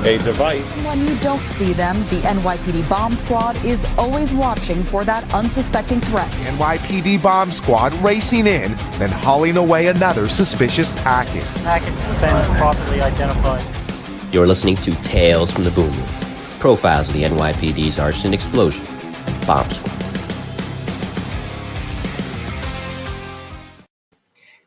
a device. When you don't see them, the NYPD bomb squad is always watching for that unsuspecting threat. NYPD bomb squad racing in, then hauling away another suspicious package. Package has been properly identified. You're listening to Tales from the Boom Room, profiles of the NYPD's arson, explosion, and bomb squad.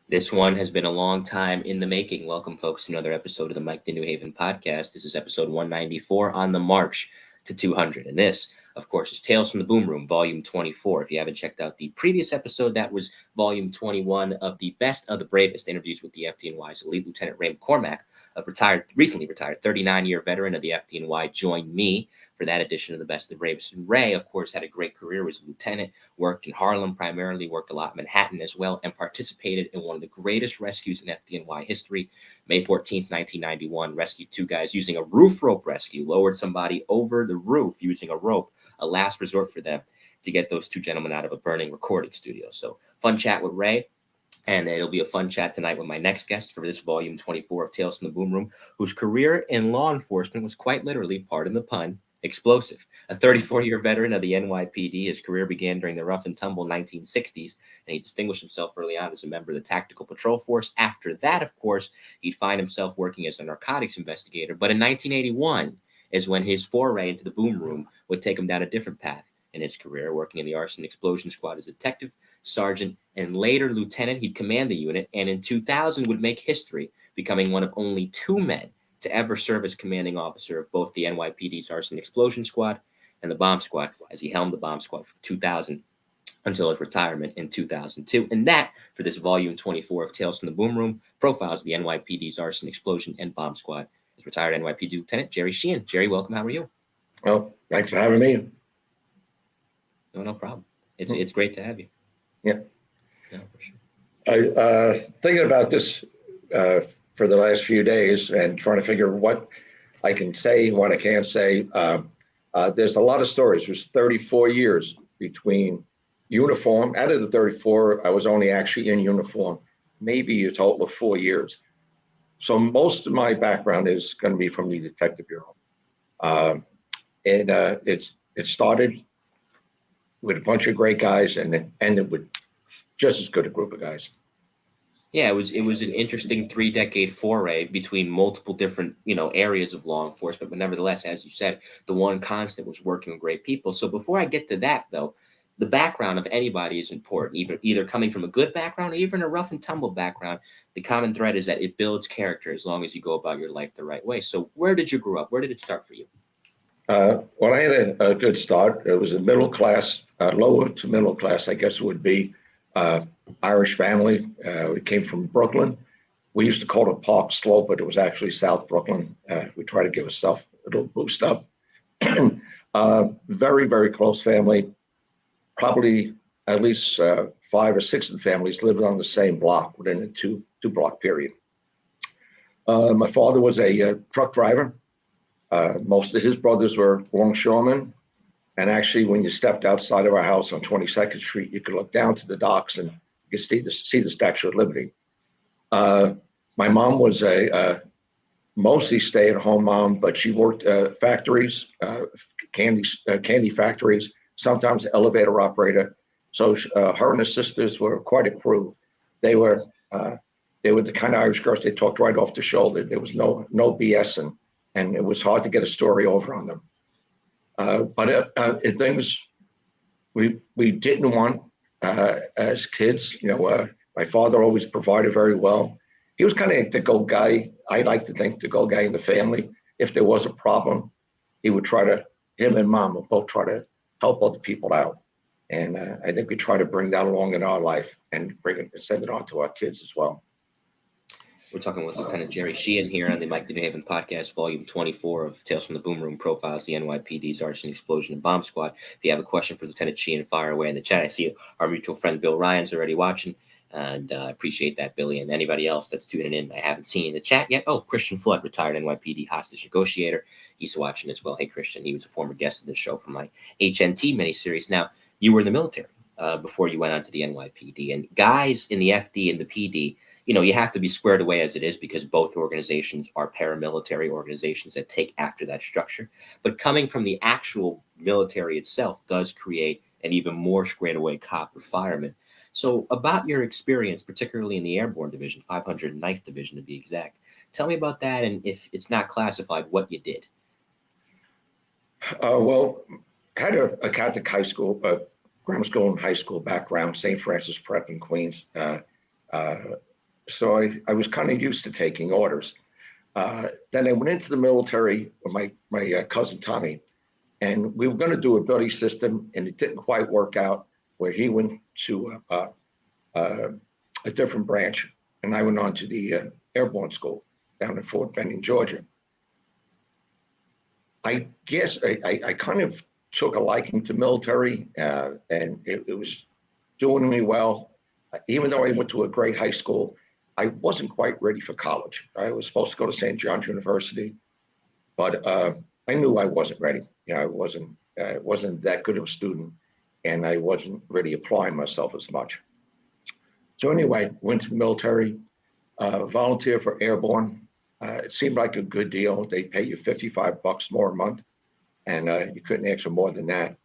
This one has been a long time in the making. Welcome, folks, to another episode of the Mike the New Haven podcast. This is episode 194 on the march to 200. And this, of course, is Tales from the Boom Room, volume 24. If you haven't checked out the previous episode, that was volume 21 of the best of the bravest interviews with the FDNY's elite Lieutenant Ray McCormack, a recently retired 39-year veteran of the FDNY, joined me for that edition of the best of the bravest. And Ray, of course, had a great career as a lieutenant, worked in Harlem primarily, worked a lot in Manhattan as well, and participated in one of the greatest rescues in FDNY history. May 14th, 1991, rescued two guys using a roof rope rescue, lowered somebody over the roof using a rope, a last resort for them to get those two gentlemen out of a burning recording studio. So fun chat with Ray. And it'll be a fun chat tonight with my next guest for this volume 24 of Tales from the Boom Room, whose career in law enforcement was quite literally, pardon the pun, explosive. A 34-year veteran of the NYPD, his career began during the rough and tumble 1960s, and he distinguished himself early on as a member of the Tactical Patrol Force. After that, of course, he'd find himself working as a narcotics investigator. But in 1981 is when his foray into the boom room would take him down a different path in his career, working in the arson explosion squad as a detective, sergeant, and later lieutenant. He'd command the unit, and in 2000 would make history, becoming one of only two men to ever serve as commanding officer of both the NYPD's arson explosion squad and the bomb squad, as he helmed the bomb squad from 2000 until his retirement in 2002. And that, for this volume 24 of Tales from the Boom Room, profiles the NYPD's arson explosion and bomb squad, is retired NYPD Lieutenant Jerry Sheehan. Jerry, welcome. How are you? Well, thanks for having me. No problem. It's great to have you. Yeah. Yeah, for sure. I thinking about this for the last few days and trying to figure what I can say, what I can't say. There's a lot of stories. There's 34 years between uniform. Out of the 34, I was only actually in uniform, maybe a total of 4 years. So most of my background is going to be from the Detective Bureau. It started with a bunch of great guys and it ended with just as good a group of guys. Yeah, it was an interesting 3-decade foray between multiple different, areas of law enforcement. But nevertheless, as you said, the one constant was working with great people. So before I get to that, though, the background of anybody is important, either coming from a good background or even a rough and tumble background. The common thread is that it builds character as long as you go about your life the right way. So where did you grow up? Where did it start for you? Well, I had a good start. It was a middle class, lower to middle class, I guess it would be. Irish family. We came from Brooklyn. We used to call it Park Slope, but it was actually South Brooklyn. We tried to give ourselves a little boost up. Very, very close family. Probably at least 5 or 6 of the families lived on the same block within a two block period. My father was a truck driver. Most of his brothers were longshoremen. And actually, when you stepped outside of our house on 22nd Street, you could look down to the docks and you could see the Statue of Liberty. My mom was a mostly stay-at-home mom, but she worked factories, candy factories, sometimes elevator operator. So her and her sisters were quite a crew. They were the kind of Irish girls, they talked right off the shoulder. There was no BS, and it was hard to get a story over on them. But things we didn't want as kids, my father always provided very well. He was kind of the go guy. I like to think the go guy in the family. If there was a problem, he would him and mom would both try to help other people out. And I think we try to bring that along in our life and send it on to our kids as well. We're talking with Lieutenant Jerry Sheehan here on the Mike the New Haven podcast, volume 24 of Tales from the Boom Room, profiles the NYPD's arson, explosion, and bomb squad. If you have a question for Lieutenant Sheehan, fire away in the chat. I see our mutual friend Bill Ryan's already watching, and I appreciate that, Billy, and anybody else that's tuning in I haven't seen in the chat yet. Oh, Christian Flood, retired NYPD hostage negotiator. He's watching as well. Hey, Christian, he was a former guest of the show from my HNT miniseries. Now, you were in the military before you went on to the NYPD, and guys in the FD and the PD, you have to be squared away as it is because both organizations are paramilitary organizations that take after that structure. But coming from the actual military itself does create an even more squared away cop or fireman. So about your experience, particularly in the Airborne Division, 509th Division to be exact, tell me about that, and if it's not classified, what you did. Well, I had a Catholic high school, grammar school and high school background, St. Francis Prep in Queens. So I was kind of used to taking orders. Then I went into the military with my cousin Tommy, and we were going to do a buddy system, and it didn't quite work out, where he went to a different branch, and I went on to the airborne school down in Fort Benning, Georgia. I guess I kind of took a liking to military, and it was doing me well. Even though I went to a great high school, I wasn't quite ready for college. I was supposed to go to St. John's University, but I knew I wasn't ready. I wasn't that good of a student, and I wasn't really applying myself as much. So anyway, went to the military, volunteered for airborne. It seemed like a good deal. They pay you $55 more a month, and you couldn't ask for more than that.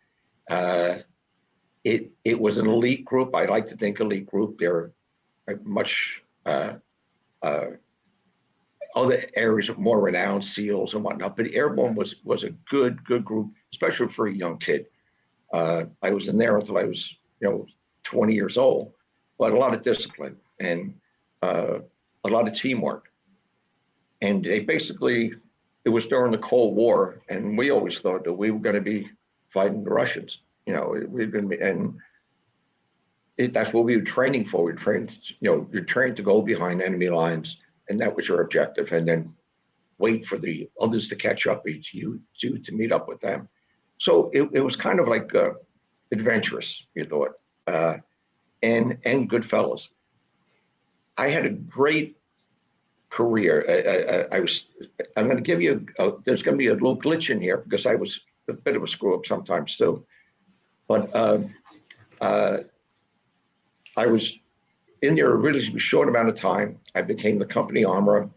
It was an elite group. I like to think elite group. They're much other areas of more renowned, SEALs and whatnot. But airborne was a good group, especially for a young kid. I was in there until I was 20 years old, but a lot of discipline and a lot of teamwork. And they basically, it was during the Cold War, and we always thought that we were going to be fighting the Russians. We've been, and that's what we were training for. We trained, you're trained to go behind enemy lines, and that was your objective, and then wait for the others to catch up to you to meet up with them. So it was kind of like adventurous, you thought, and good fellows. I had a great career. I'm going to give you, there's going to be a little glitch in here because I was a bit of a screw up sometimes too. But I was in there a really short amount of time. I became the company armorer,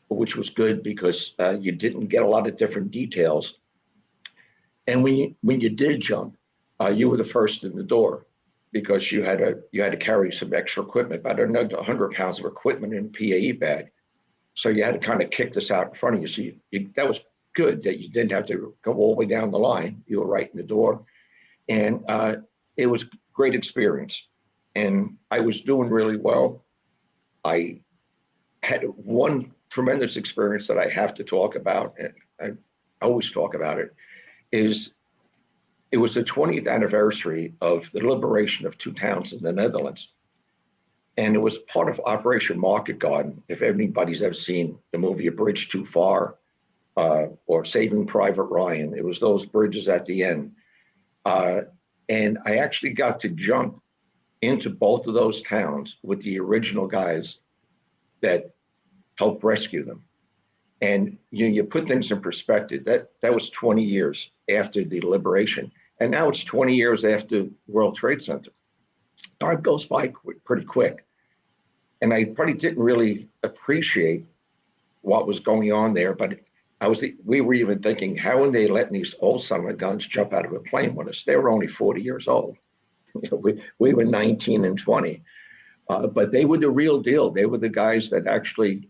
which was good because you didn't get a lot of different details. And when you did jump, you were the first in the door because you had to carry some extra equipment, about 100 pounds of equipment in a PAE bag. So you had to kind of kick this out in front of you. So that was good that you didn't have to go all the way down the line. You were right in the door. And it was a great experience. And I was doing really well. I had one tremendous experience that I have to talk about, and I always talk about it, is it was the 20th anniversary of the liberation of two towns in the Netherlands. And it was part of Operation Market Garden. If anybody's ever seen the movie A Bridge Too Far or Saving Private Ryan, it was those bridges at the end. And I actually got to jump into both of those towns with the original guys that helped rescue them. And you put things in perspective. That was 20 years after the liberation. And now it's 20 years after World Trade Center. Time goes by pretty quick. And I probably didn't really appreciate what was going on there, but we were even thinking, how are they letting these old son of a guns jump out of a plane with us? They were only 40 years old. We were 19 and 20, but they were the real deal. They were the guys that actually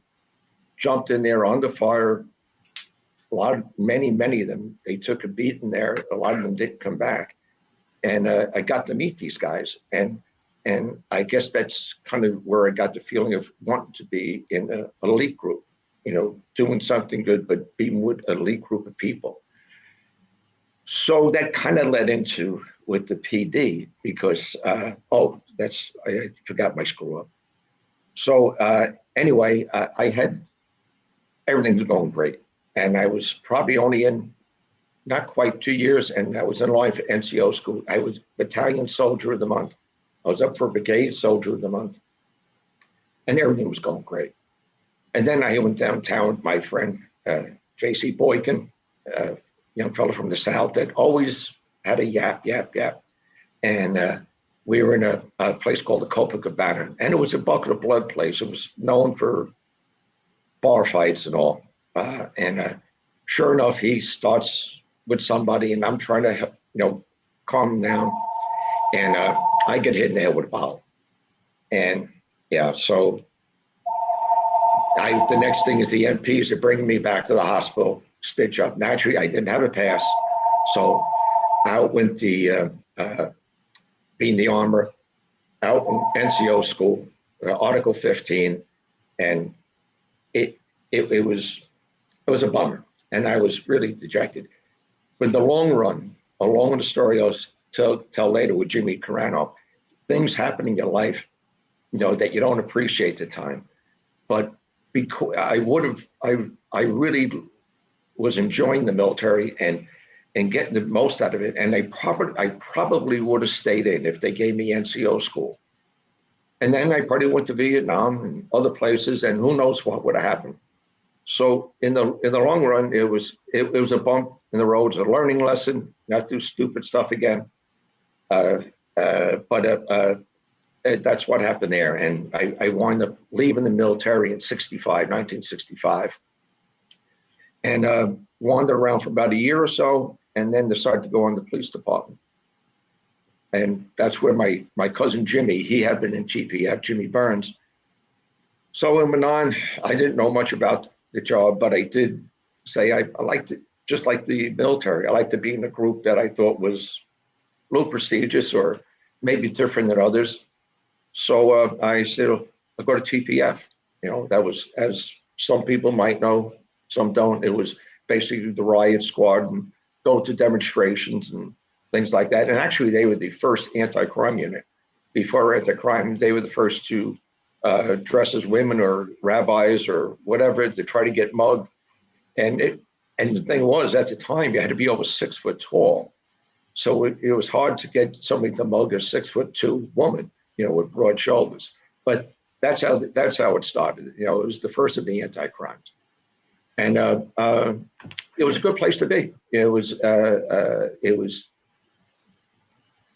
jumped in there under fire. Many of them, they took a beating there. A lot of them didn't come back. And I got to meet these guys. And I guess that's kind of where I got the feeling of wanting to be in an elite group, doing something good, but being with an elite group of people. So that kind of led into with the PD because, I forgot my screw up. So anyway, I had, everything was going great. And I was probably only in not quite 2 years, and I was in line for NCO school. I was Battalion Soldier of the Month. I was up for Brigade Soldier of the Month, and everything was going great. And then I went downtown with my friend, J.C. Boykin, a young fellow from the South that always had a yap. And we were in a place called the Copacabana, and it was a bucket of blood place. It was known for bar fights and all. Sure enough, he starts with somebody, and I'm trying to help, calm him down. And I get hit in the head with a bottle. And yeah, so the next thing is the MPs are bringing me back to the hospital, stitch up. Naturally, I didn't have a pass. So out went the being the armor, out in NCO school, Article 15, and it was a bummer, and I was really dejected. But in the long run, along with the story I'll tell later with Jimmy Carano, things happen in your life, that you don't appreciate at the time. But because I really was enjoying the military and getting the most out of it, and I probably would have stayed in if they gave me NCO school. And then I probably went to Vietnam and other places, and who knows what would have happened. So in the long run, it was a bump in the road, a learning lesson, not do stupid stuff again. But that's what happened there. And I wound up leaving the military in 1965, and wandered around for about a year or so, and then decided to go in the police department. And that's where my cousin Jimmy, he had been in TPF, Jimmy Burns. So I went on. I didn't know much about the job, but I did say I liked it, just like the military. I liked to be in a group that I thought was a little prestigious or maybe different than others. So I said, I'll go to TPF. That was, as some people might know, some don't. It was basically the riot squad and go to demonstrations and things like that. And actually, they were the first anti-crime unit. Before anti-crime, they were the first to dress as women or rabbis or whatever to try to get mugged. And the thing was, at the time, you had to be over 6 foot tall. So it was hard to get somebody to mug a 6'2" woman, with broad shoulders. But that's how it started. It was the first of the anti-crimes. And it was a good place to be. It was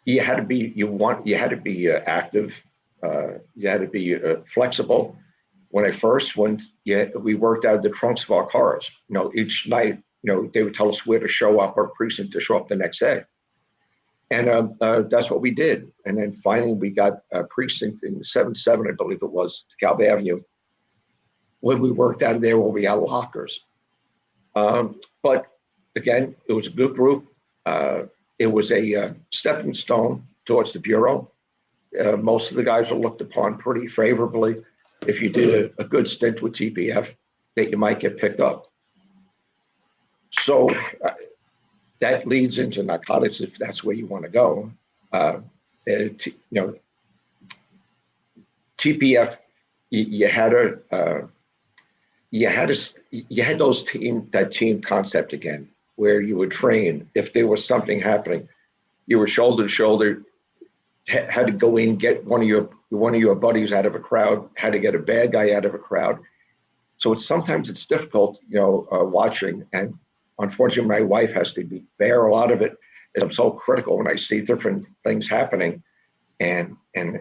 you had to be active. You had to be flexible. When I first went, we worked out of the trunks of our cars. Each night, they would tell us where to show up, our precinct to show up the next day. And that's what we did. And then finally, we got a precinct in 77, I believe it was, DeKalb Avenue, when we worked out of there where we had lockers. But again, it was a good group. It was a stepping stone towards the Bureau. Most of the guys were looked upon pretty favorably. If you did a good stint with TPF, that you might get picked up. So that leads into narcotics, if that's where you want to go. TPF, you had that team concept again, where you would train. If there was something happening, you were shoulder to shoulder. Had to go in, get one of your buddies out of a crowd. Had to get a bad guy out of a crowd. So sometimes it's difficult, watching. And unfortunately, my wife has to bear a lot of it. And I'm so critical when I see different things happening, and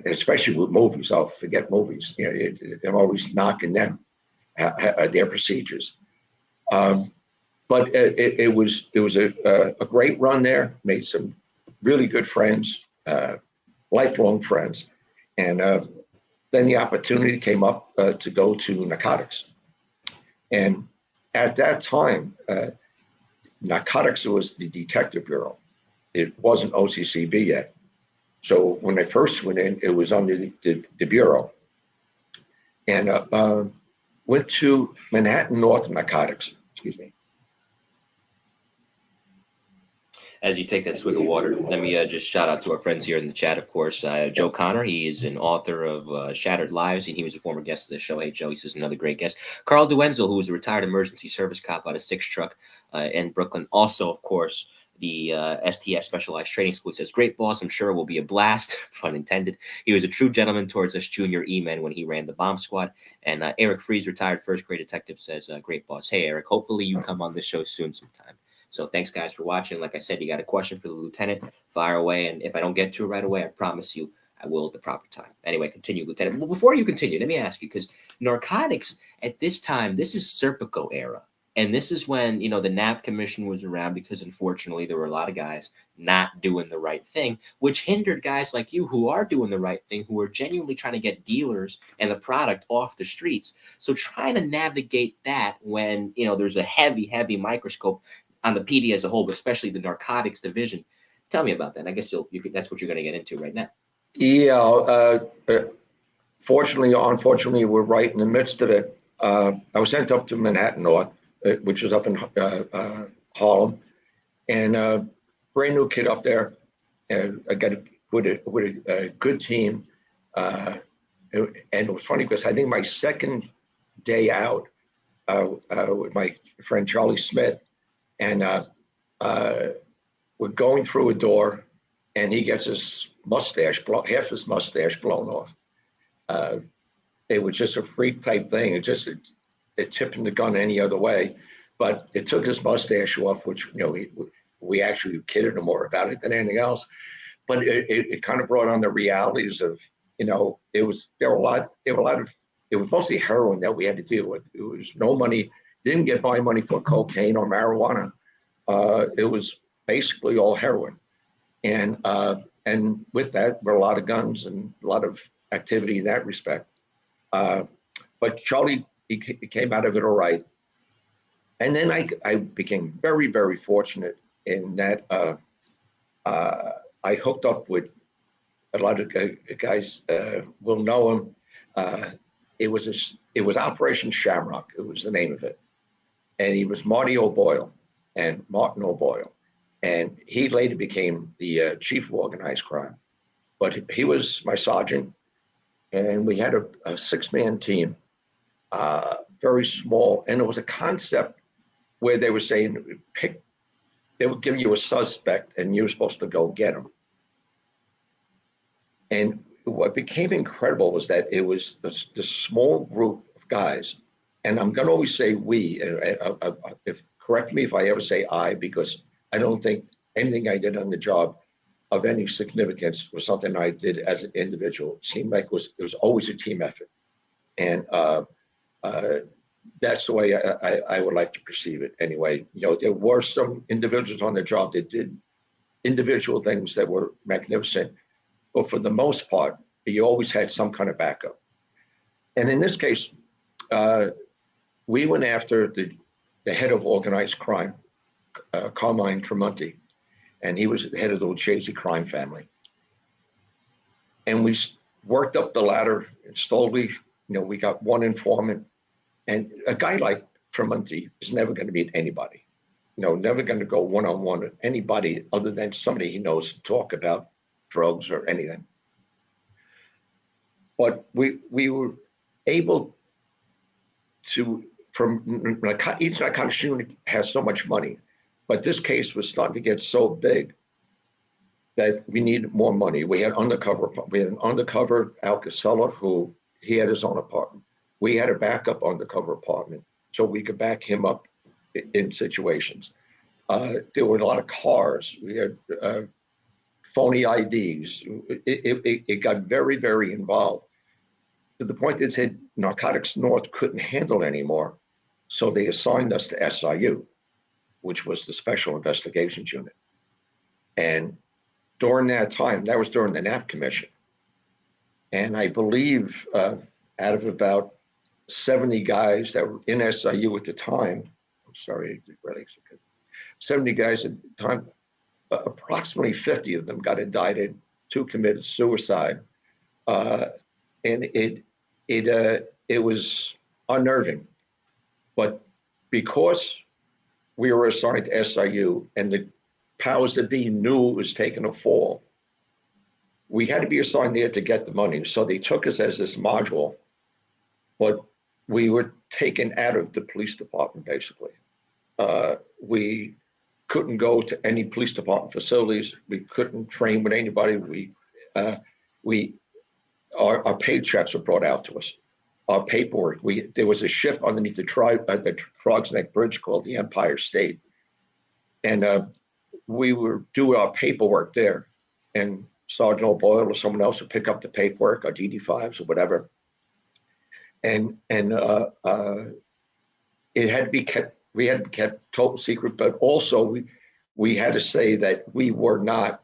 especially with movies. I'll forget movies. I'm always knocking them, their procedures. But it was a great run there. Made some really good friends. Lifelong friends. And then the opportunity came up to go to Narcotics. And at that time, Narcotics was the Detective Bureau. It wasn't OCCB yet. So when I first went in, it was under the Bureau. And went to Manhattan North Narcotics, excuse me. As you take that swig of water, let me just shout out to our friends here in the chat, of course. Joe Connor, he is an author of Shattered Lives, and he was a former guest of the show. Hey, Joe, he says another great guest. Carl Duenzel, who was a retired emergency service cop out of Six Truck in Brooklyn. Also, of course, the STS Specialized Training School. He says, great boss, I'm sure it will be a blast, pun intended. He was a true gentleman towards us junior E-men when he ran the bomb squad. And Eric Fries, retired first grade detective, says, great boss. Hey, Eric, hopefully you come on this show soon sometime. So thanks, guys, for watching. Like I said, you got a question for the lieutenant, fire away. And if I don't get to it right away, I promise you, I will at the proper time. Anyway, continue, Lieutenant. Well, before you continue, let me ask you, because narcotics at this time, this is Serpico era. And this is when, you know, the NAP commission was around, because unfortunately there were a lot of guys not doing the right thing, which hindered guys like you who are doing the right thing, who are genuinely trying to get dealers and the product off the streets. So trying to navigate that when, you know, there's a heavy, heavy microscope on the PD as a whole, but especially the narcotics division. Tell me about that. I guess that's what you're going to get into right now. Yeah, fortunately or unfortunately, we're right in the midst of it. I was sent up to Manhattan North, which is up in Harlem, and brand new kid up there. I got with a good team, and it was funny because I think my second day out with my friend Charlie Smith, and we're going through a door, and he gets his mustache half his mustache blown off. It was just a freak type thing. It tipping the gun any other way, but it took his mustache off, which, you know, we actually kidded him more about it than anything else. But it kind of brought on the realities of, you know, it was mostly heroin that we had to deal with. It was no money, didn't get by money for cocaine or marijuana. It was basically all heroin, and with that were a lot of guns and a lot of activity in that respect. But Charlie, he came out of it all right. And then I became very, very fortunate in that I hooked up with a lot of guys will know him. It was Operation Shamrock. It was the name of it. And he was Martin O'Boyle. And he later became the chief of organized crime. But he was my sergeant. And we had a 6-man team, very small. And it was a concept where they were saying, they would give you a suspect and you were supposed to go get him. And what became incredible was that it was this small group of guys. And I'm going to always say we, correct me if I ever say I, because I don't think anything I did on the job of any significance was something I did as an individual. It seemed like it was always a team effort. And that's the way I would like to perceive it anyway. You know, there were some individuals on the job that did individual things that were magnificent, but for the most part, you always had some kind of backup. And in this case, we went after the head of organized crime, Carmine Tremonti, and he was the head of the Lucchese crime family. And we worked up the ladder, and slowly, you know, we got one informant. And a guy like Tremonti is never going to meet anybody, you know, never going to go one-on-one with anybody other than somebody he knows to talk about drugs or anything. But we were able to, each narcotics unit has so much money, but this case was starting to get so big that we needed more money. We had an undercover Al Casella, who he had his own apartment. We had a backup undercover apartment so we could back him up in situations. There were a lot of cars. We had phony IDs. It got very, very involved to the point that said Narcotics North couldn't handle it anymore. So they assigned us to SIU, which was the Special Investigations Unit. And during that time, that was during the NAP Commission. And I believe out of about 70 guys that were in SIU at the time, 70 guys at the time, approximately 50 of them got indicted, 2 committed suicide. And it was unnerving. But because we were assigned to SIU and the powers that be knew it was taking a fall, we had to be assigned there to get the money. So they took us as this module, but we were taken out of the police department, basically. We couldn't go to any police department facilities. We couldn't train with anybody. Our paychecks were brought out to us. Our paperwork, there was a ship underneath the Trog's Neck Bridge called the Empire State. And we were doing our paperwork there. And Sergeant O'Boyle or someone else would pick up the paperwork or DD5s or whatever. And it had to be kept, we had to be kept total secret, but also we had to say that we were not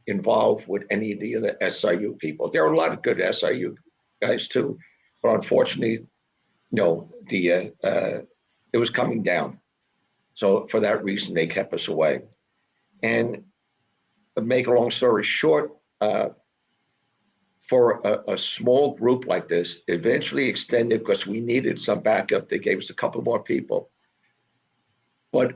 involved with any of the other SIU people. There are a lot of good SIU guys too, but unfortunately, no, it was coming down. So for that reason, they kept us away. And to make a long story short, for a small group like this, eventually extended because we needed some backup. They gave us a couple more people. But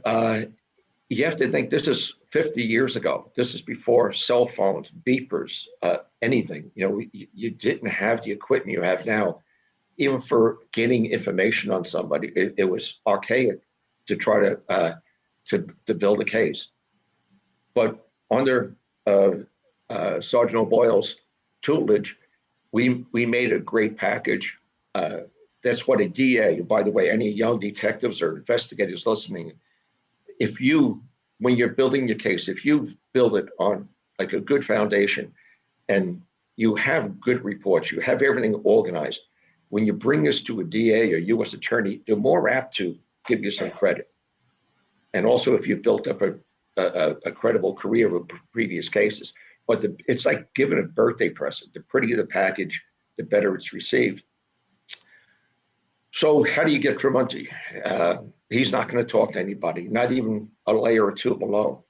you have to think this is 50 years ago. This is before cell phones, beepers, anything. You know, you didn't have the equipment you have now. Even for getting information on somebody, it was archaic to try to build a case. But under Sergeant O'Boyle's tutelage, we made a great package. That's what a DA, by the way, any young detectives or investigators listening, when you're building your case, if you build it on like a good foundation and you have good reports, you have everything organized, when you bring this to a DA or U.S. attorney, they're more apt to give you some credit. And also if you've built up a credible career with previous cases. But it's like giving a birthday present. The prettier the package, the better it's received. So how do you get Tremonti? He's not going to talk to anybody, not even a layer or two below.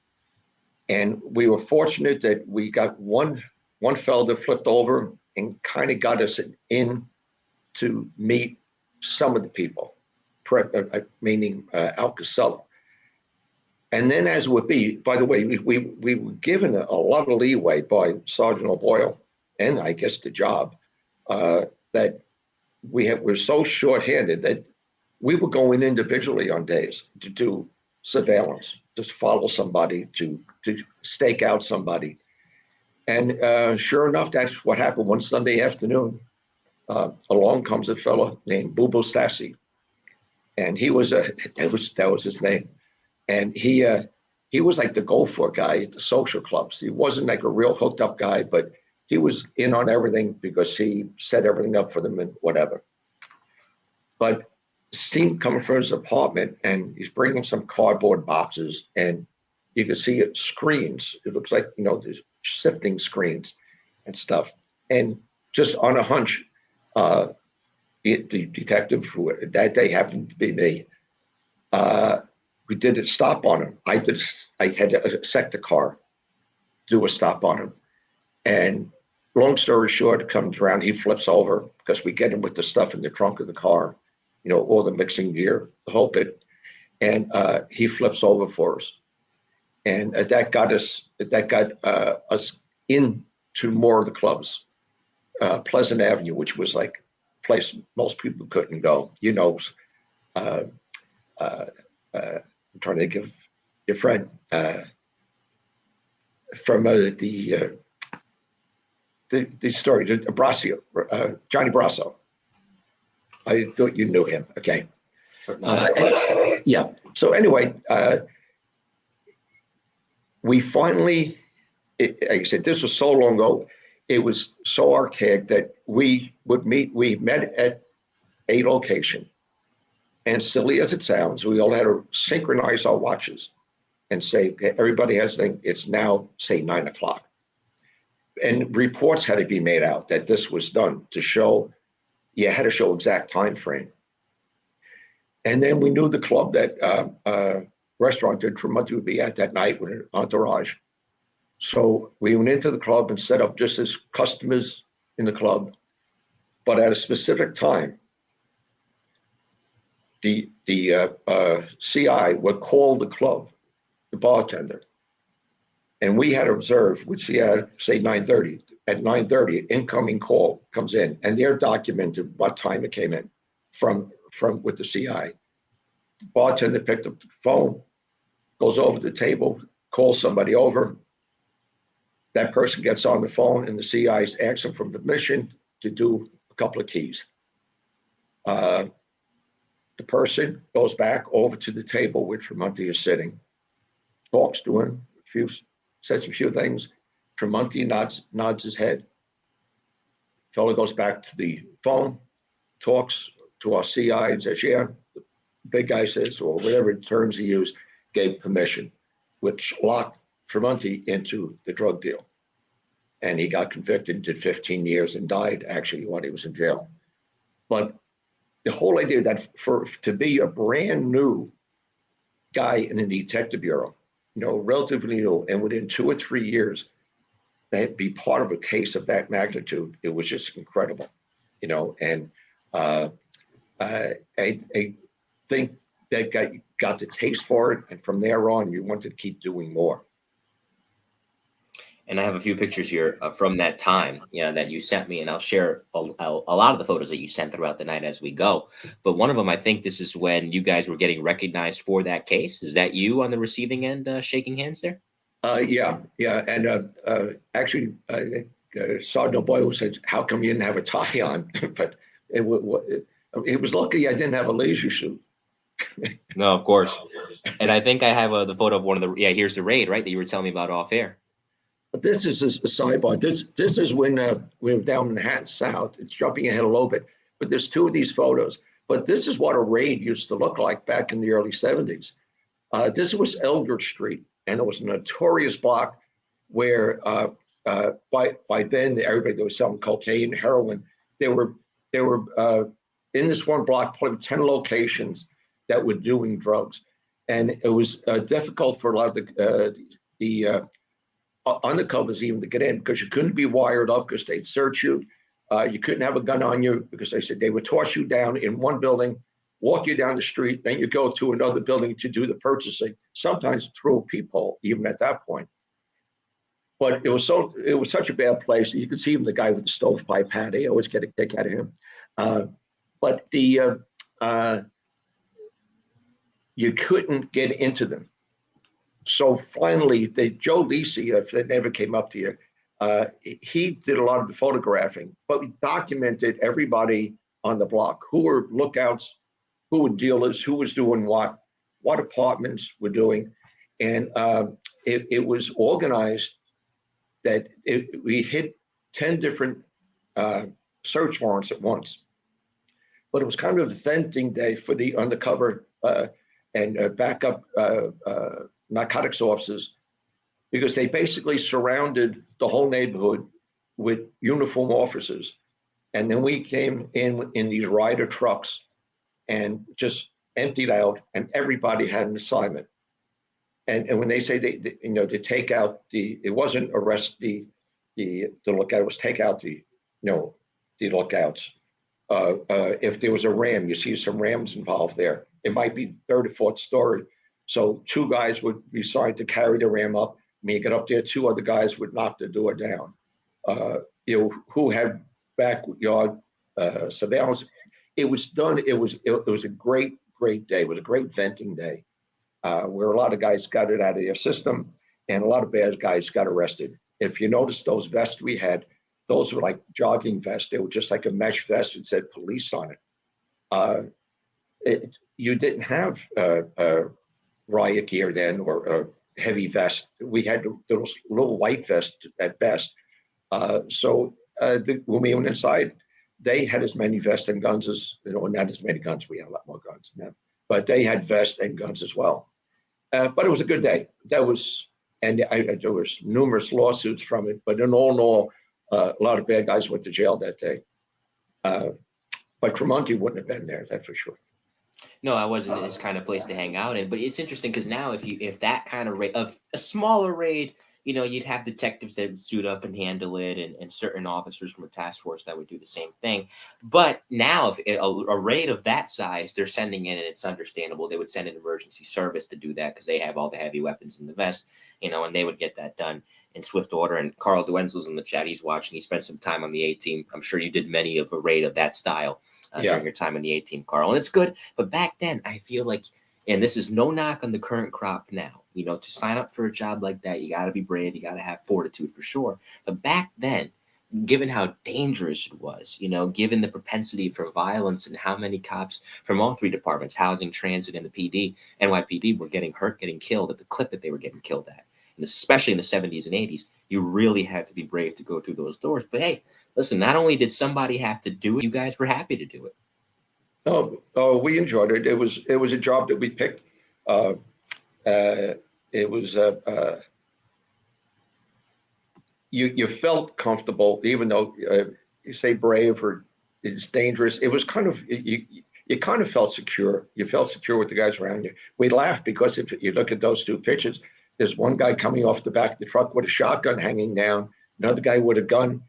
And we were fortunate that we got one fellow that flipped over and kind of got us in to meet some of the people, meaning Alcacela. And then as would be, by the way, we were given a lot of leeway by Sergeant O'Boyle, and I guess the job, that we're so short-handed that we were going individually on days to do surveillance, just follow somebody, to stake out somebody. And sure enough, that's what happened one Sunday afternoon. Along comes a fellow named Bubo Stassi, and that was his name. And he was like the go-for guy at the social clubs. He wasn't like a real hooked up guy, but he was in on everything because he set everything up for them and whatever. But seen coming from his apartment, and he's bringing some cardboard boxes, and you can see it screens. It looks like, there's sifting screens and stuff. And just on a hunch, the detective who that day happened to be me, we did a stop on him. I had to set the car, do a stop on him. And long story short, it comes around, he flips over because we get him with the stuff in the trunk of the car, all the mixing gear, the whole bit. And he flips over for us. And that got us into more of the clubs. Pleasant Avenue, which was like a place most people couldn't go. I'm trying to think of your friend from the story, Brasio, Johnny Brasso. I thought you knew him. Okay. Yeah. So anyway, we finally, like I said, this was so long ago. It was so archaic that we met at a location. And silly as it sounds, we all had to synchronize our watches and say, okay, everybody has to think it's now, say, 9 o'clock. And reports had to be made out that this was done to show, you had to show exact time frame. And then we knew the club that restaurant that Tremonti would be at that night with an entourage. So we went into the club and set up just as customers in the club, but at a specific time. The CI would call the club, the bartender, and we had to observe, which he had, say 9:30. At 9:30, incoming call comes in, and they're documented what time it came in from with the CI. The bartender picked up the phone, goes over to the table, calls somebody over. That person gets on the phone, and the CI's asking for permission to do a couple of keys. The person goes back over to the table where Tremonti is sitting, talks to him, says a few things, Tremonti nods his head. Fellow goes back to the phone, talks to our CI and says, yeah, the big guy says, or whatever terms he used, gave permission, which locked Tremonti into the drug deal. And he got convicted, did 15 years, and died actually while he was in jail. But the whole idea that to be a brand new guy in the detective bureau, relatively new, and within 2 or 3 years, that be part of a case of that magnitude, it was just incredible, and I think that got the taste for it, and from there on, you wanted to keep doing more. And I have a few pictures here from that time, that you sent me, and I'll share a lot of the photos that you sent throughout the night as we go. But one of them, I think this is when you guys were getting recognized for that case. Is that you on the receiving end shaking hands there? Yeah. And actually, I think Sergeant Boyle said, how come you didn't have a tie on? But it was lucky I didn't have a laser suit. No, of course. And I think I have the photo of one of the, here's the raid, right, that you were telling me about off air. But this is a sidebar. This is when we were down in Manhattan South. It's jumping ahead a little bit, but there's 2 of these photos. But this is what a raid used to look like back in the early 70s. This was Eldridge Street, and it was a notorious block where by then everybody was selling cocaine, heroin. There were in this one block probably 10 locations that were doing drugs, and it was difficult for a lot of the undercovers even to get in because you couldn't be wired up because they'd search you. You couldn't have a gun on you because they said they would toss you down in one building, walk you down the street, then you go to another building to do the purchasing, sometimes through a peephole, even at that point. But it was such a bad place. You could see even the guy with the stovepipe hat. They always get a kick out of him. But you couldn't get into them. So finally, Joe Lisi, if that never came up to you, he did a lot of the photographing, but we documented everybody on the block, who were lookouts, who were dealers, who was doing what apartments were doing. And it was organized that we hit 10 different search warrants at once. But it was kind of a venting day for the undercover and backup narcotics officers, because they basically surrounded the whole neighborhood with uniform officers. And then we came in these Ryder trucks and just emptied out, and everybody had an assignment. And when they say to take out it wasn't arrest the lookout, it was take out the lookouts. If there was a ram, you see some rams involved there. It might be third or fourth story. So 2 guys would be assigned to carry the ram up. When you get up there, 2 other guys would knock the door down. Who had backyard surveillance. It was done. It was a great day. It was a great venting day where a lot of guys got it out of their system and a lot of bad guys got arrested. If you notice those vests we had, those were like jogging vests. They were just like a mesh vest that said police on it. You didn't have riot gear then or a heavy vest. We had those little white vests at best. So when we went inside, they had as many vests and guns as, not as many guns. We had a lot more guns now, but they had vests and guns as well. But it was a good day. There was numerous lawsuits from it, but in all, a lot of bad guys went to jail that day. But Tremonti wouldn't have been there, that's for sure. No, I wasn't his kind of place to hang out in. But it's interesting because now if that kind of raid, of a smaller raid, you'd have detectives that would suit up and handle it, and certain officers from a task force that would do the same thing. But now, if a raid of that size, they're sending in, and it's understandable, they would send an emergency service to do that because they have all the heavy weapons in the vest, and they would get that done in swift order. And Carl Duenzel's in the chat. He's watching. He spent some time on the A-team. I'm sure you did many of a raid of that style during your time on the A-team, Carl. And it's good. But back then, I feel like, and this is no knock on the current crop now, to sign up for a job like that, you got to be brave. You got to have fortitude for sure. But back then, given how dangerous it was, given the propensity for violence and how many cops from all 3 departments, housing, transit, and the PD, NYPD, were getting hurt, getting killed at the clip that they were getting killed at, and especially in the 70s and 80s, You really had to be brave to go through those doors. But hey, listen, not only did somebody have to do it, you guys were happy to do it. We enjoyed it. It was a job that we picked. It was you felt comfortable, even though you say brave or it's dangerous. It was kind of you kind of felt secure. You felt secure with the guys around you. We laughed because if you look at those two pictures, there's one guy coming off the back of the truck with a shotgun hanging down, another guy with a gun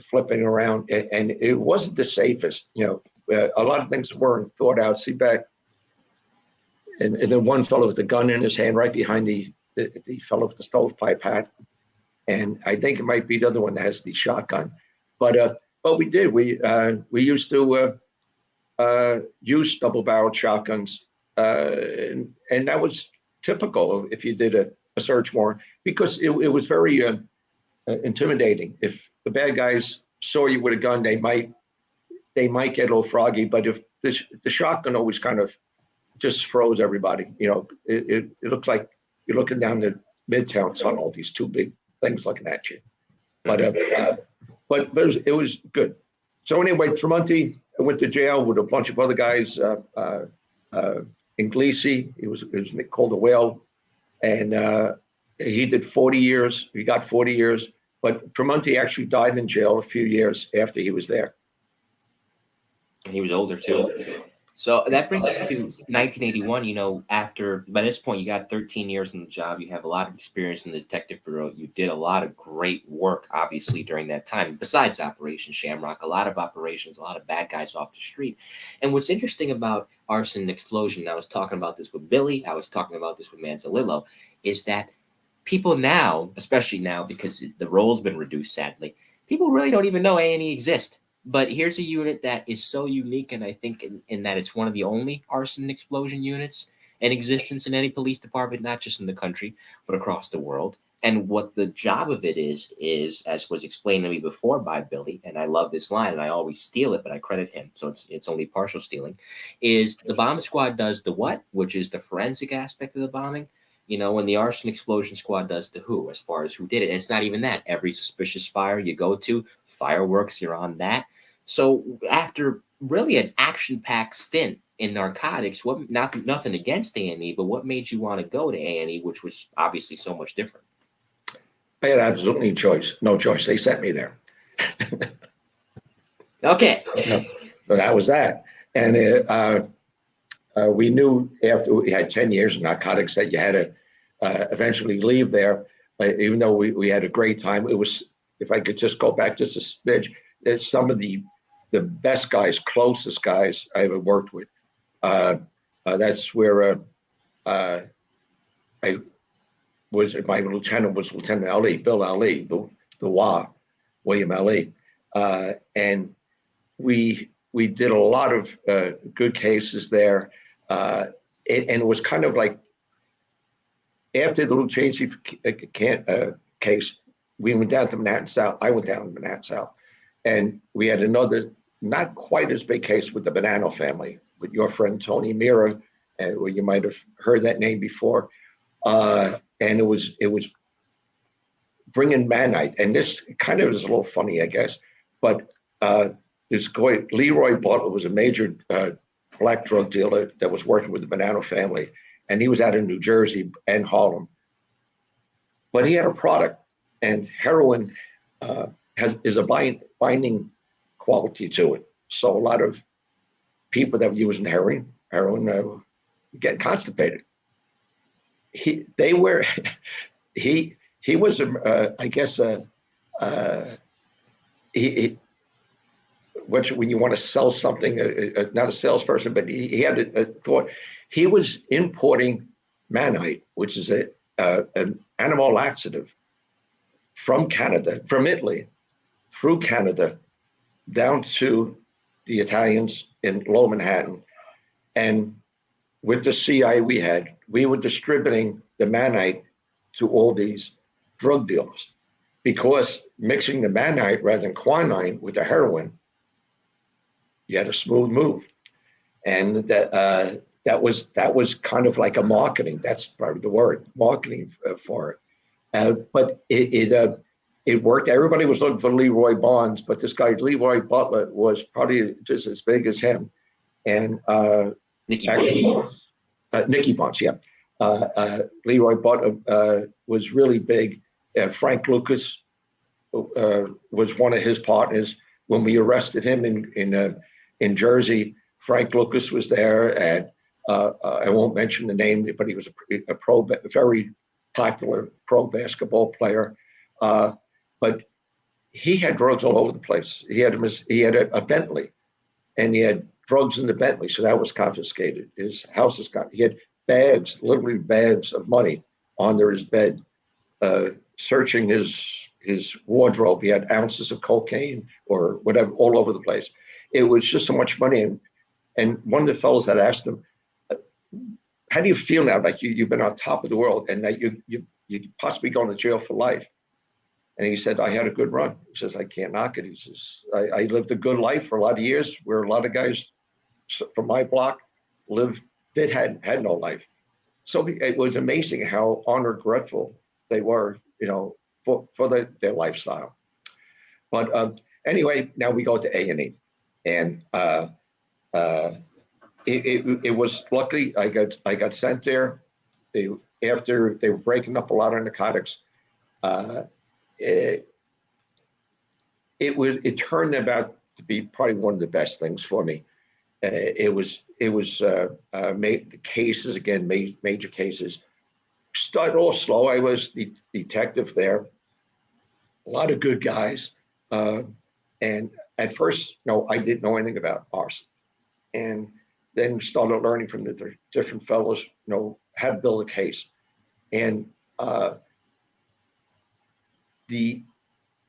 flipping around, and it wasn't the safest. A lot of things weren't thought out. See back, and then one fellow with the gun in his hand right behind the fellow with the stovepipe hat, and I think it might be the other one that has the shotgun. But we did. We used to use double-barreled shotguns, and that was typical if you did a search warrant, because it was very intimidating. If the bad guys saw you with a gun, they might get a little froggy. But if the shotgun always kind of just froze everybody. It looked like you're looking down the Midtown Tunnel, these two big things looking at you. But it was good. So anyway, Tremonti went to jail with a bunch of other guys. Inglesi, he was called a whale, and he did 40 years. He got 40 years, but Tremonti actually died in jail a few years after he was there. He was older too. So that brings us to 1981. By this point, you got 13 years in the job. You have a lot of experience in the detective bureau. You did a lot of great work, obviously, during that time. Besides Operation Shamrock, a lot of operations, a lot of bad guys off the street. And what's interesting about Arson and Explosion, I was talking about this with Billy, I was talking about this with Manzalillo, is that people now, especially now because the role's been reduced, sadly, people really don't even know A&E exists. But here's a unit that is so unique, and I think in that it's one of the only arson and explosion units in existence in any police department, not just in the country, but across the world. And what the job of it is, as was explained to me before by Billy, and I love this line, and I always steal it, but I credit him, so it's only partial stealing, is the bomb squad does the what, which is the forensic aspect of the bombing. When the arson explosion squad does the who, as far as who did it. And it's not even that. Every suspicious fire you go to, fireworks, you're on that. So after really an action-packed stint in narcotics, nothing against A&E, but what made you want to go to A&E, which was obviously so much different? I had absolutely no choice. They sent me there. Okay. So that was that. And we knew after we had 10 years of narcotics that you had to eventually leave there. Even though we had a great time, it was, if I could just go back just a smidge, it's some of the best guys, closest guys I ever worked with. That's where my lieutenant was Lieutenant Ali, Bill Ali, the William Ali. And we did a lot of good cases there. And it was kind of like after the Luchesi case, we went down to Manhattan South. I went down to Manhattan South, and we had another not quite as big case with the Bonanno family, with your friend Tony Mira, where you might have heard that name before. And it was bringing Manite, and this kind of is a little funny, I guess, but this guy Leroy Butler was a major black drug dealer that was working with the Bonanno family, and he was out in New Jersey and Harlem. But he had a product, and heroin is a binding quality to it. So a lot of people that were using heroin get constipated. He was when you want to sell something, not a salesperson, but he had a thought. He was importing Manite, which is an animal laxative from Canada, from Italy, through Canada, down to the Italians in Lower Manhattan. And with the CI we were distributing the Manite to all these drug dealers, because mixing the Manite rather than quinine with the heroin, you had a smooth move. And that was kind of like a marketing. That's probably the word, marketing for it. But it worked. Everybody was looking for Leroy Bonds, but this guy, Leroy Butler, was probably just as big as him. And Nicky actually, Bonds. Nicky Bonds, yeah. Leroy Butler was really big. Frank Lucas was one of his partners. When we arrested him in Jersey, Frank Lucas was there, and I won't mention the name, but he was a very popular pro basketball player. But he had drugs all over the place. He had a Bentley, and he had drugs in the Bentley, so that was confiscated. His house is gone. He had bags, literally bags of money under his bed. Searching his wardrobe, he had ounces of cocaine or whatever all over the place. It was just so much money. And one of the fellows had asked him, "How do you feel now? Like you've been on top of the world, and that you possibly going to jail for life?" And he said, "I had a good run." He says, "I can't knock it." He says, I lived a good life for a lot of years, where a lot of guys from my block had no life." So it was amazing how unregretful they were, for their lifestyle. But anyway, now we go to A&E, and it was luckily I got sent there. After they were breaking up a lot of narcotics. It turned out to be probably one of the best things for me. It was cases again, major cases. Started off slow. I was the detective there. A lot of good guys, and at first, I didn't know anything about arson, and then started learning from the different fellows, how to build a case, and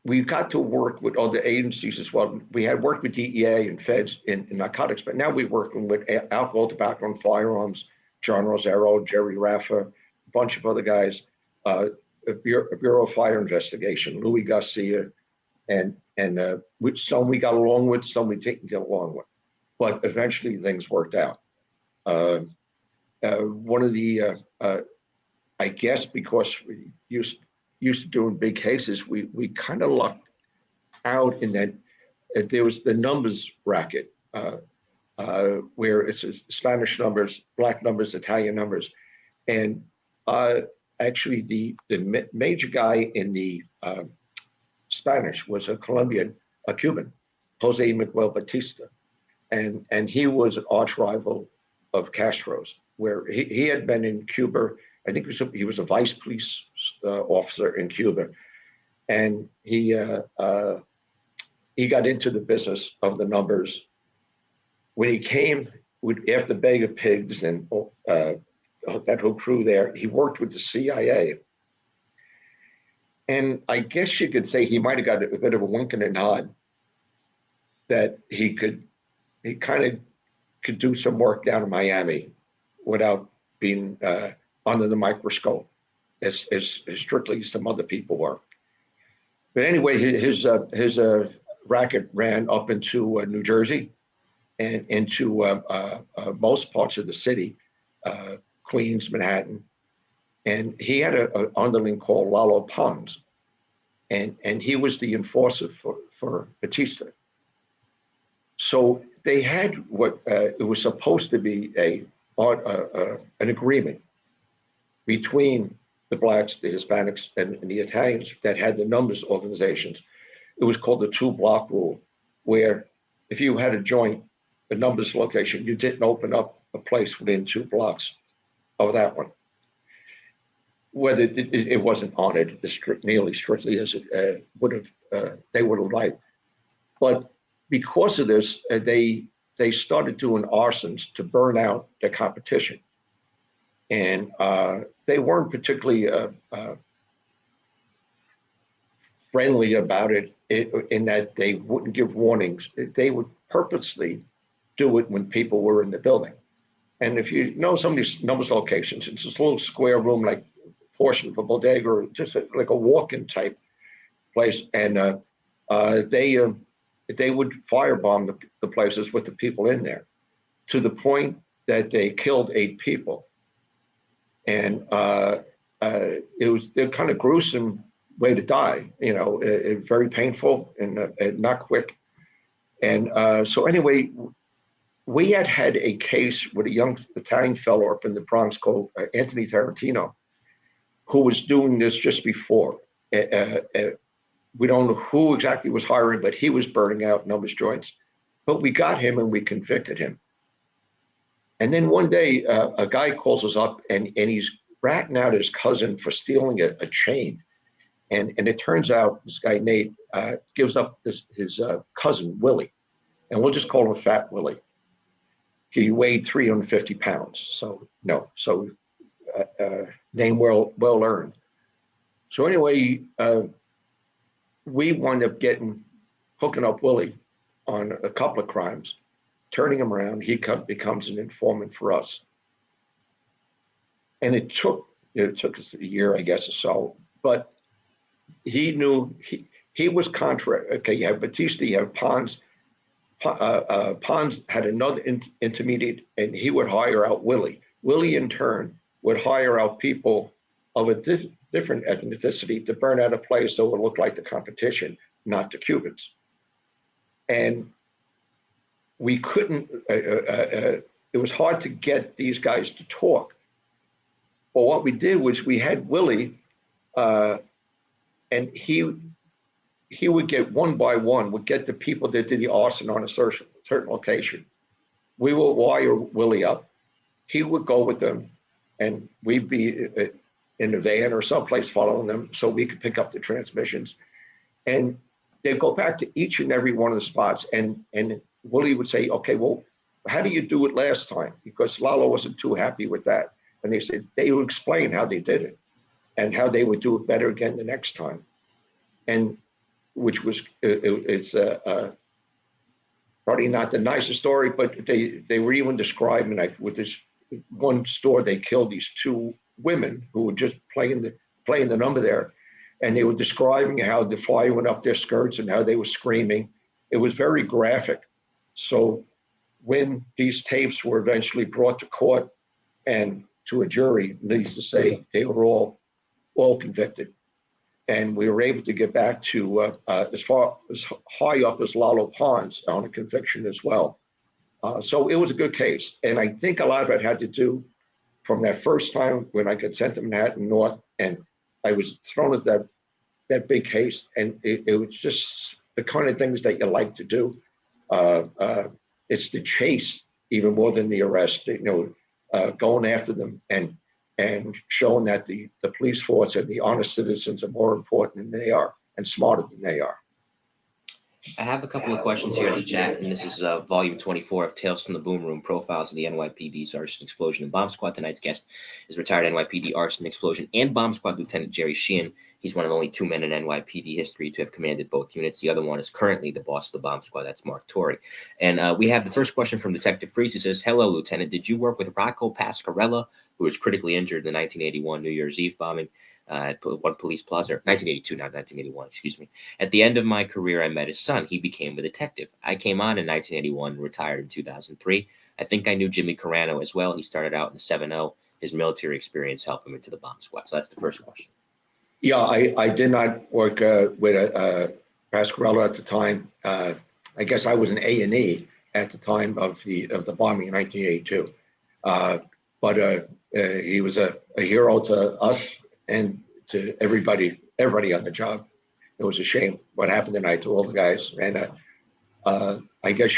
we got to work with other agencies as well. We had worked with DEA and feds in narcotics, but now we're working with alcohol, tobacco, and firearms. John Rosero, Jerry Raffa, a bunch of other guys, a Bureau of Fire Investigation, Louis Garcia, and with some we got along with, some we didn't get along with. But eventually things worked out. One of the, I guess because we used to doing big cases, we kind of lucked out in that there was the numbers racket, where it's Spanish numbers, black numbers, Italian numbers. And actually the major guy in the Spanish was a Cuban, Jose Miguel Batista. And he was an arch rival of Castro's, where he had been in Cuba. I think he was a vice police officer in Cuba, and he got into the business of the numbers. When he came after Bay of Pigs and that whole crew there, he worked with the CIA. And I guess you could say he might have got a bit of a wink and a nod that he kind of could do some work down in Miami without being under the microscope as strictly as some other people were. But anyway, his racket ran up into New Jersey and into most parts of the city, Queens, Manhattan. And he had an underling called Lalo Pons, and he was the enforcer for Batista. So they had what it was supposed to be an agreement between the blacks, the Hispanics, and the Italians that had the numbers organizations. It was called the 2-block rule, where if you had a joint, a numbers location, you didn't open up a place within 2 blocks of that one. Whether it wasn't honored nearly strictly as it they would have liked. But because of this, they started doing arsons to burn out the competition. And they weren't particularly friendly about it in that they wouldn't give warnings. They would purposely do it when people were in the building. And if you know some of these numbers locations, it's this little square room, like a portion of a bodega, or just like a walk-in type place. And they would firebomb the places with the people in there, to the point that they killed 8 people. And it was kind of gruesome way to die. Very painful and not quick. And so anyway, we had a case with a young Italian fellow up in the Bronx called Anthony Tarantino, who was doing this just before. We don't know who exactly was hiring, but he was burning out numbers joints. But we got him and we convicted him. And then one day, a guy calls us up and he's ratting out his cousin for stealing a chain. And it turns out this guy, Nate, gives up his cousin, Willie. And we'll just call him Fat Willie. He weighed 350 pounds. So, no. So, name well earned. So anyway, we wound up hooking up Willie on a couple of crimes, turning him around. He becomes an informant for us. And it took us a year, I guess, or so. But he knew he was contrary. Okay, you have Batista, you have Pons. Pons had another intermediate, and he would hire out Willie. Willie, in turn, would hire out people of a different ethnicity to burn out a place so it would look like the competition, not the Cubans. And we couldn't, it was hard to get these guys to talk. But what we did was we had Willie, and he would get one by one, would get the people that did the arson on a certain location. We would wire Willie up. He would go with them, and we'd be in a van or someplace following them so we could pick up the transmissions. And they'd go back to each and every one of the spots. And Willie would say, okay, well, how do you do it last time? Because Lalo wasn't too happy with that. And they said, they would explain how they did it and how they would do it better again the next time. And which was, it's probably not the nicest story, but they were even describing, like, with this one store, they killed these two women who were just playing the number there. And they were describing how the fire went up their skirts and how they were screaming. It was very graphic. So when these tapes were eventually brought to court and to a jury, needless to say, they were all convicted. And we were able to get back to as far as high up as Lalo Pons on a conviction as well. So it was a good case. And I think a lot of it had to do from that first time when I got sent to Manhattan North, and I was thrown at that big case. And it was just the kind of things that you like to do. It's the chase even more than the arrest, going after them and showing that the police force and the honest citizens are more important than they are and smarter than they are. I have a couple of questions here in the chat, and this is volume 24 of Tales from the Boom Room, Profiles of the NYPD's Arson, Explosion, and Bomb Squad. Tonight's guest is retired NYPD Arson, Explosion, and Bomb Squad Lieutenant Jerry Sheehan. He's one of only two men in NYPD history to have commanded both units. The other one is currently the boss of the Bomb Squad. That's Mark Torrey. And we have the first question from Detective Freeze. He says, hello, Lieutenant. Did you work with Rocco Pascarella, who was critically injured in the 1981 New Year's Eve bombing at One Police Plaza? 1982, not 1981, excuse me. At the end of my career, I met his son. He became a detective. I came on in 1981 and retired in 2003. I think I knew Jimmy Carano as well. He started out in the 7-0. His military experience helped him into the bomb squad. So that's the first question. Yeah, I did not work with Pascarella at the time. I guess I was an A&E at the time of the bombing in 1982. But he was a hero to us and to everybody on the job. It was a shame what happened tonight to all the guys. And I guess,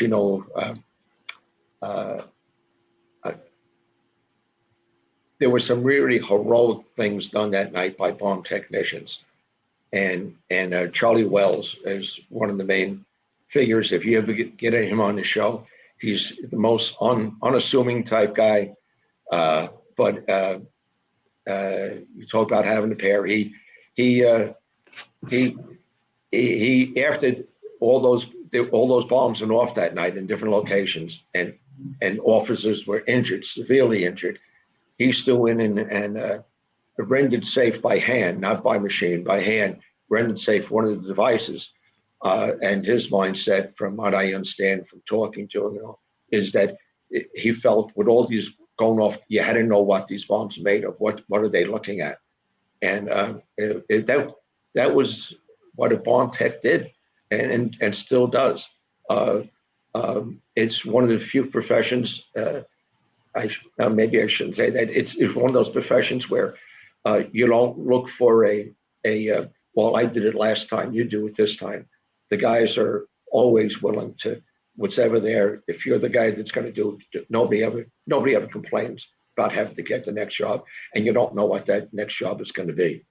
there were some really heroic things done that night by bomb technicians. And Charlie Wells is one of the main figures. If you ever get him on the show, he's the most unassuming type guy. But you talk about having a pair. He after all those bombs went off that night in different locations, and officers were injured, severely injured. He still went in and rendered safe by hand, not by machine, by hand, rendered safe one of the devices. And his mindset, from what I understand from talking to him, is that he felt with all these going off, you had to know what these bombs are made of. What are they looking at? And that was what a bomb tech did, and still does. It's one of the few professions. Maybe I shouldn't say that. It's one of those professions where you don't look for a well, I did it last time, you do it this time. The guys are always willing to whatever there. If you're the guy that's going to do it, nobody ever complains about having to get the next job, and you don't know what that next job is going to be.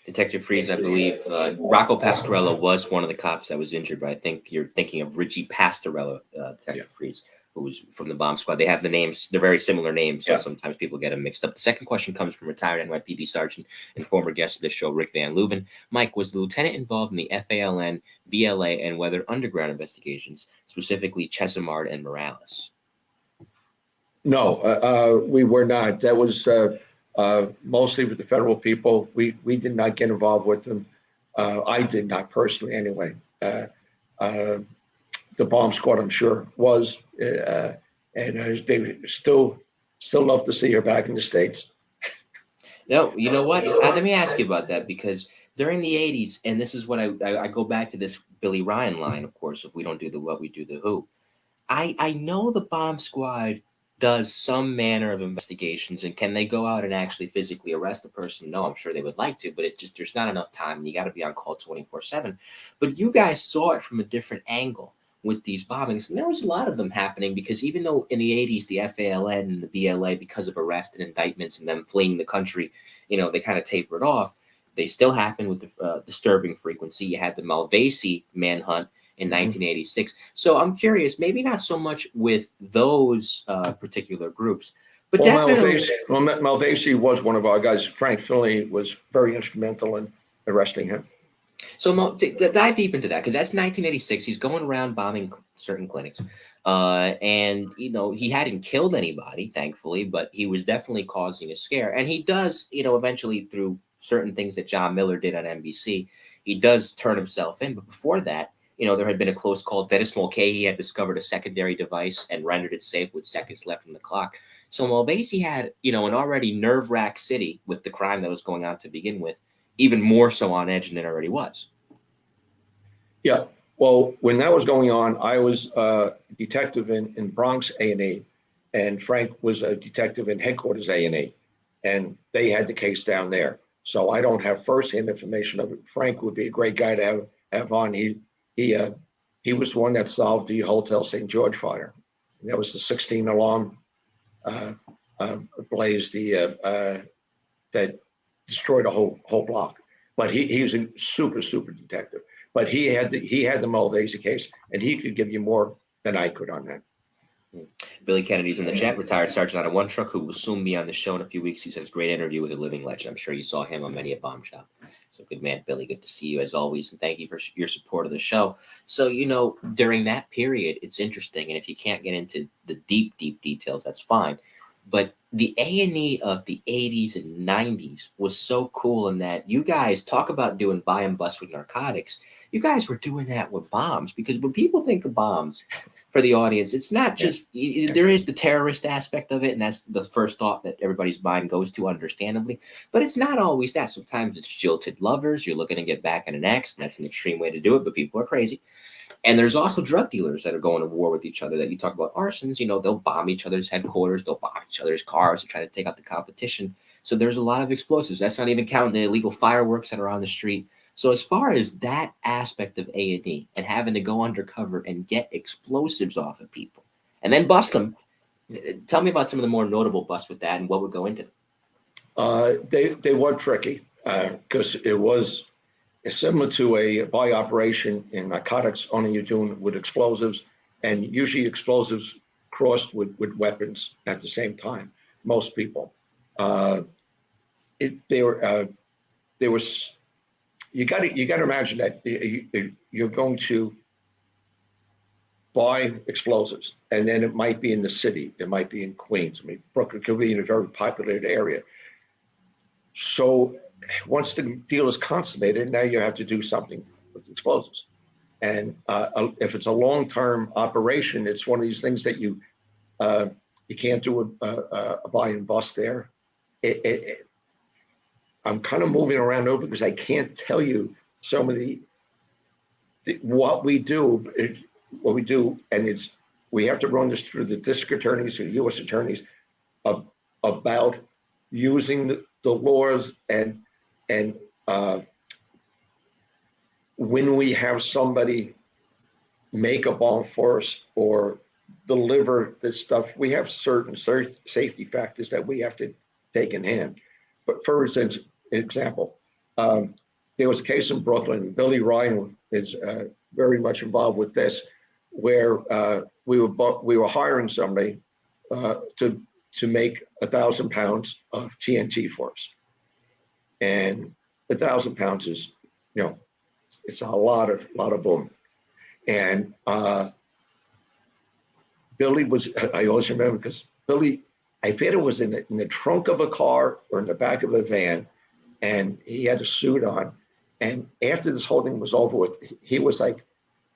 Detective Freeze, I believe Rocco Pasquarello was one of the cops that was injured, but I think you're thinking of Richie Pastorello, Detective Freeze, who was from the bomb squad. They have the names, they're very similar names, so sometimes people get them mixed up. The second question comes from retired NYPD Sergeant and former guest of the show, Rick Van Leuven. Mike, was the lieutenant involved in the FALN, BLA, and Weather Underground investigations, specifically Chesimard and Morales? No, we were not. That was mostly with the federal people. We did not get involved with them. I did not personally, anyway. The bomb squad, I'm sure, was, and they still love to see her back in the States. No, you know what? Let me ask you about that, because during the 80s, and this is what I go back to this Billy Ryan line, of course, if we don't do the what, we do the who. I know the bomb squad does some manner of investigations, and can they go out and actually physically arrest a person? No, I'm sure they would like to, but there's not enough time, and you got to be on call 24/7. But you guys saw it from a different angle with these bombings, and there was a lot of them happening, because even though in the 80s the FALN and the BLA, because of arrest and indictments and them fleeing the country, they kind of tapered off, they still happened with the disturbing frequency. You had the Malvesi manhunt in 1986. So I'm curious, maybe not so much with those particular groups, but definitely. Malvesi was one of our guys. Frank Finley was very instrumental in arresting him. So dive deep into that, because that's 1986. He's going around bombing certain clinics, and he hadn't killed anybody, thankfully, but he was definitely causing a scare. And he does, eventually, through certain things that John Miller did on NBC, he does turn himself in. But before that, there had been a close call. Dennis Mulcahy had discovered a secondary device and rendered it safe with seconds left on the clock. So Malvesi had, an already nerve-wracked city with the crime that was going on to begin with, even more so on edge than it already was. Yeah. Well, when that was going on, I was a detective in Bronx A&E, and Frank was a detective in headquarters A&E, and they had the case down there. So I don't have firsthand information of it. Frank would be a great guy to have on. He was the one that solved the Hotel St. George fire. That was the 16 alarm blaze that destroyed a whole block. But he was a super detective. But he had the Malvesi case, and he could give you more than I could on that. Billy Kennedy's in the chat, retired sergeant out of one truck, who will soon be on the show in a few weeks. He says, great interview with a living legend. I'm sure you saw him on many a bomb shop. So good man, Billy. Good to see you as always. And thank you for your support of the show. So, during that period, it's interesting. And if you can't get into the deep details, that's fine. But the A&E of the 80s and 90s was so cool in that you guys talk about doing buy and bust with narcotics. You guys were doing that with bombs, because when people think of bombs, for the audience, it's not just, there is the terrorist aspect of it, and that's the first thought that everybody's mind goes to, understandably, but it's not always that. Sometimes it's jilted lovers. You're looking to get back at an ex, and that's an extreme way to do it, but people are crazy. And there's also drug dealers that are going to war with each other that you talk about. Arsons, they'll bomb each other's headquarters. They'll bomb each other's cars to try to take out the competition. So there's a lot of explosives. That's not even counting the illegal fireworks that are on the street. So as far as that aspect of A&E and having to go undercover and get explosives off of people and then bust them, tell me about some of the more notable busts with that and what would go into them. They were tricky because it was similar to a buy operation in narcotics, only you're doing with explosives, and usually explosives crossed with weapons at the same time. Most people, you got to imagine that you're going to buy explosives, and then it might be in the city, it might be in Queens. I mean, Brooklyn could be in a very populated area. So once the deal is consummated, now you have to do something with explosives. And if it's a long-term operation, it's one of these things that you can't do a buy and bust there. I'm kind of moving around over because I can't tell you some of what we do, and we have to run this through the district attorneys or U.S. attorneys about using the laws and when we have somebody make a bomb for us or deliver this stuff, we have certain safety factors that we have to take in hand. But for example, there was a case in Brooklyn. Billy Ryan is very much involved with this, where we were hiring somebody to make 1,000 pounds of TNT for us, and 1,000 pounds is, it's a lot of boom. And Billy was, I always remember, because Billy, I forget it was in the trunk of a car or in the back of a van, and he had a suit on. And after this whole thing was over with, he was like,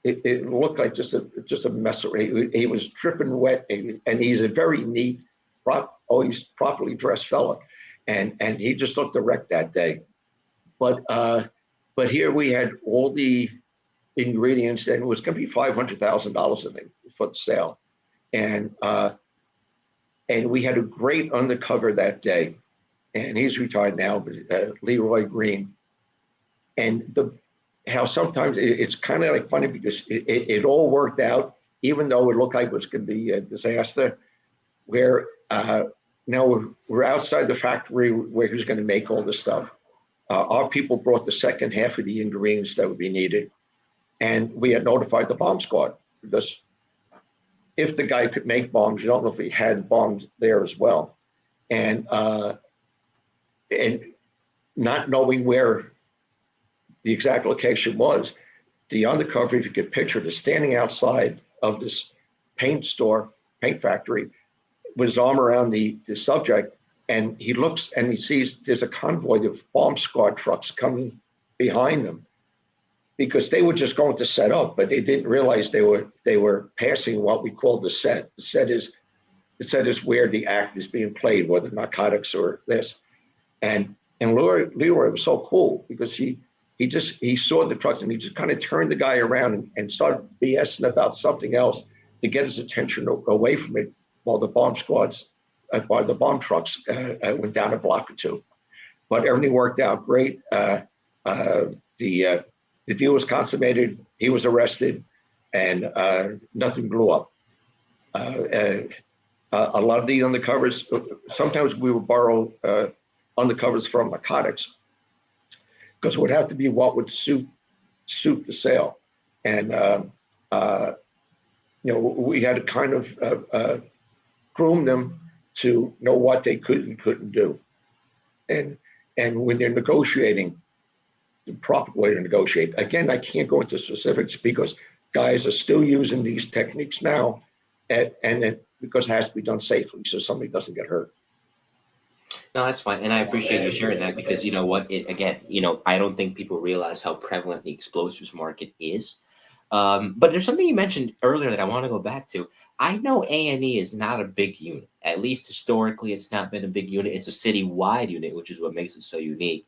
it looked like just a mess. He was dripping wet, and he's a very neat, always properly dressed fella, and he just looked a wreck that day. But here we had all the ingredients, and it was going to be $500,000, I think, for the sale, and we had a great undercover that day, and he's retired now, but Leroy Green, and how sometimes it's kind of like funny because it all worked out, even though it looked like it was going to be a disaster. Where now we're outside the factory where he's going to make all this stuff. Our people brought the second half of the ingredients that would be needed, and we had notified the bomb squad, because if the guy could make bombs, you don't know if he had bombs there as well, and not knowing where the exact location was, the undercover, if you could picture it, is standing outside of this paint factory, with his arm around the subject, and he looks and he sees there's a convoy of bomb squad trucks coming behind them, because they were just going to set up, but they didn't realize they were passing what we call the set. The set is where the act is being played, whether narcotics or this. And Leroy was so cool because he saw the trucks, and he just kind of turned the guy around and started BSing about something else to get his attention away from it, while the bomb trucks went down a block or two. But everything worked out great. The deal was consummated. He was arrested, and nothing blew up. A lot of the undercovers, sometimes we would borrow undercovers from Narcotics, because it would have to be what would suit the sale. And we had to kind of groom them to know what they could and couldn't do. And when they're negotiating, the proper way to negotiate. Again, I can't go into specifics because guys are still using these techniques now, because it has to be done safely so somebody doesn't get hurt. No, that's fine. And I appreciate you sharing that, because you know what, I don't think people realize how prevalent the explosives market is. But there's something you mentioned earlier that I want to go back to. I know A&E is not a big unit. At least historically, it's not been a big unit. It's a city-wide unit, which is what makes it so unique.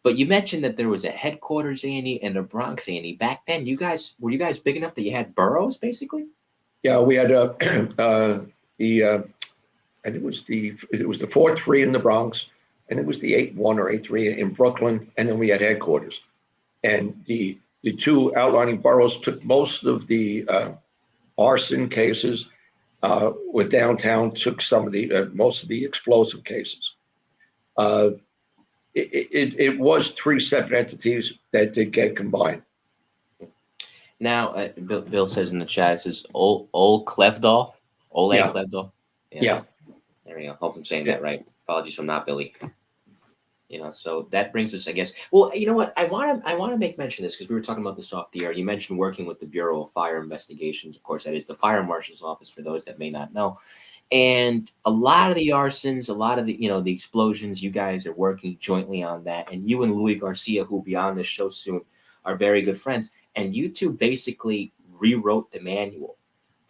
But you mentioned that there was a headquarters A&E and a Bronx A&E. Back then, were you guys big enough that you had boroughs, basically? Yeah, we had and it was the 4-3 in the Bronx, and it was the 8-1 or 8-3 in Brooklyn, and then we had headquarters. And the two outlining boroughs took most of the arson cases. With downtown, took some of the most of the explosive cases. It was 3 separate entities that did get combined. Now, Bill says in the chat, it says Ole Klevdahl. Ole Yeah. Klevdahl. Yeah. There we go. Hope I'm saying that right. Apologies if I'm not, Billy. So that brings us, I guess. Well, you know what? I want to make mention of this, because we were talking about this off the air. You mentioned working with the Bureau of Fire Investigations. Of course, that is the Fire Marshal's office, for those that may not know. And a lot of the arsons, a lot of the, the explosions, you guys are working jointly on that. And you and Louis Garcia, who will be on this show soon, are very good friends. And you two basically rewrote the manual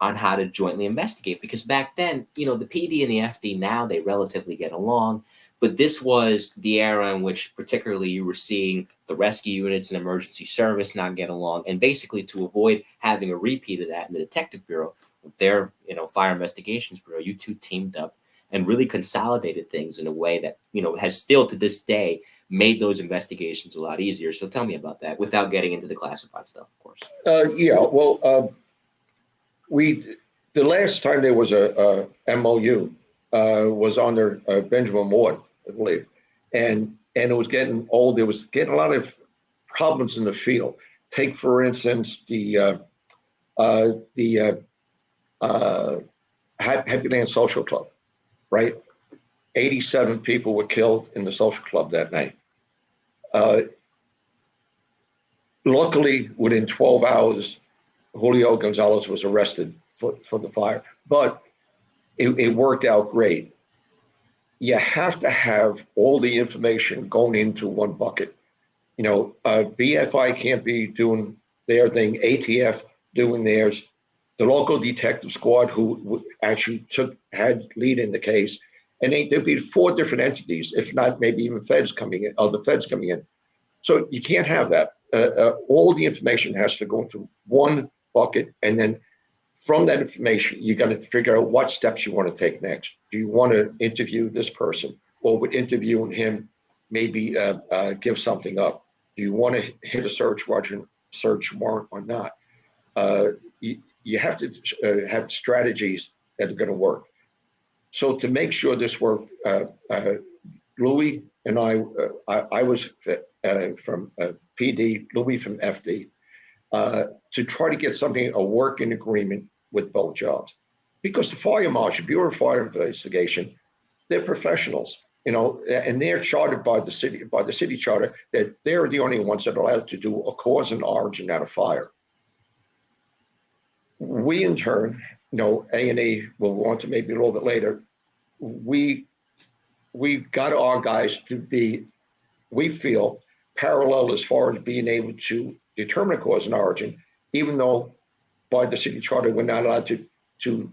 on how to jointly investigate. Because back then, the PD and the FD, now they relatively get along. But this was the era in which particularly you were seeing the rescue units and emergency service not get along. And basically to avoid having a repeat of that in the detective bureau, with their, fire investigations bureau, you two teamed up and really consolidated things in a way that, has still to this day made those investigations a lot easier. So tell me about that without getting into the classified stuff, of course. The last time there was a MOU was under Benjamin Ward, I believe, and it was getting old. It was getting a lot of problems in the field. Take, for instance, the Happy Land Social Club, right? 87 people were killed in the social club that night. Luckily, within 12 hours, Julio Gonzalez was arrested for the fire, but it worked out great. You have to have all the information going into one bucket. BFI can't be doing their thing, ATF doing theirs. The local detective squad who actually had lead in the case, and there'd be 4 different entities, if not maybe even feds coming in, other feds coming in. So you can't have that. All the information has to go into one bucket, and then from that information, you got to figure out what steps you want to take next. Do you want to interview this person, or would interviewing him maybe give something up? Do you want to hit a search warrant or not? You have to have strategies that are going to work. So to make sure this worked, Louis and I was from PD, Louis from FD, to try to get a working agreement with both jobs. Because the fire marshal, Bureau of Fire Investigation, they're professionals, and they're chartered by the city charter, that they're the only ones that are allowed to do a cause and origin out of fire. We in turn, A&E, we'll go on to maybe a little bit later, we got our guys to be, we feel, parallel as far as being able to determine a cause and origin, even though by the city charter we're not allowed to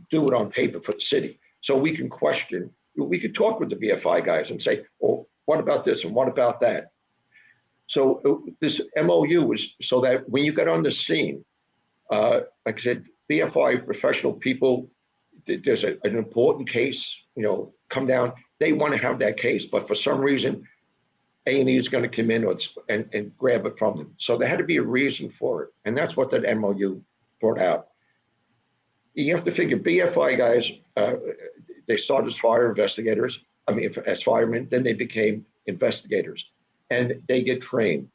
do it on paper for the city. So we can talk with the BFI guys and say, well, what about this and what about that? So this MOU was so that when you got on the scene, like I said, BFI professional people, there's an important case, come down, they want to have that case, but for some reason, A&E is going to come in and grab it from them. So there had to be a reason for it. And that's what that MOU brought out. You have to figure BFI guys, they started as fire investigators, as firemen, then they became investigators and they get trained.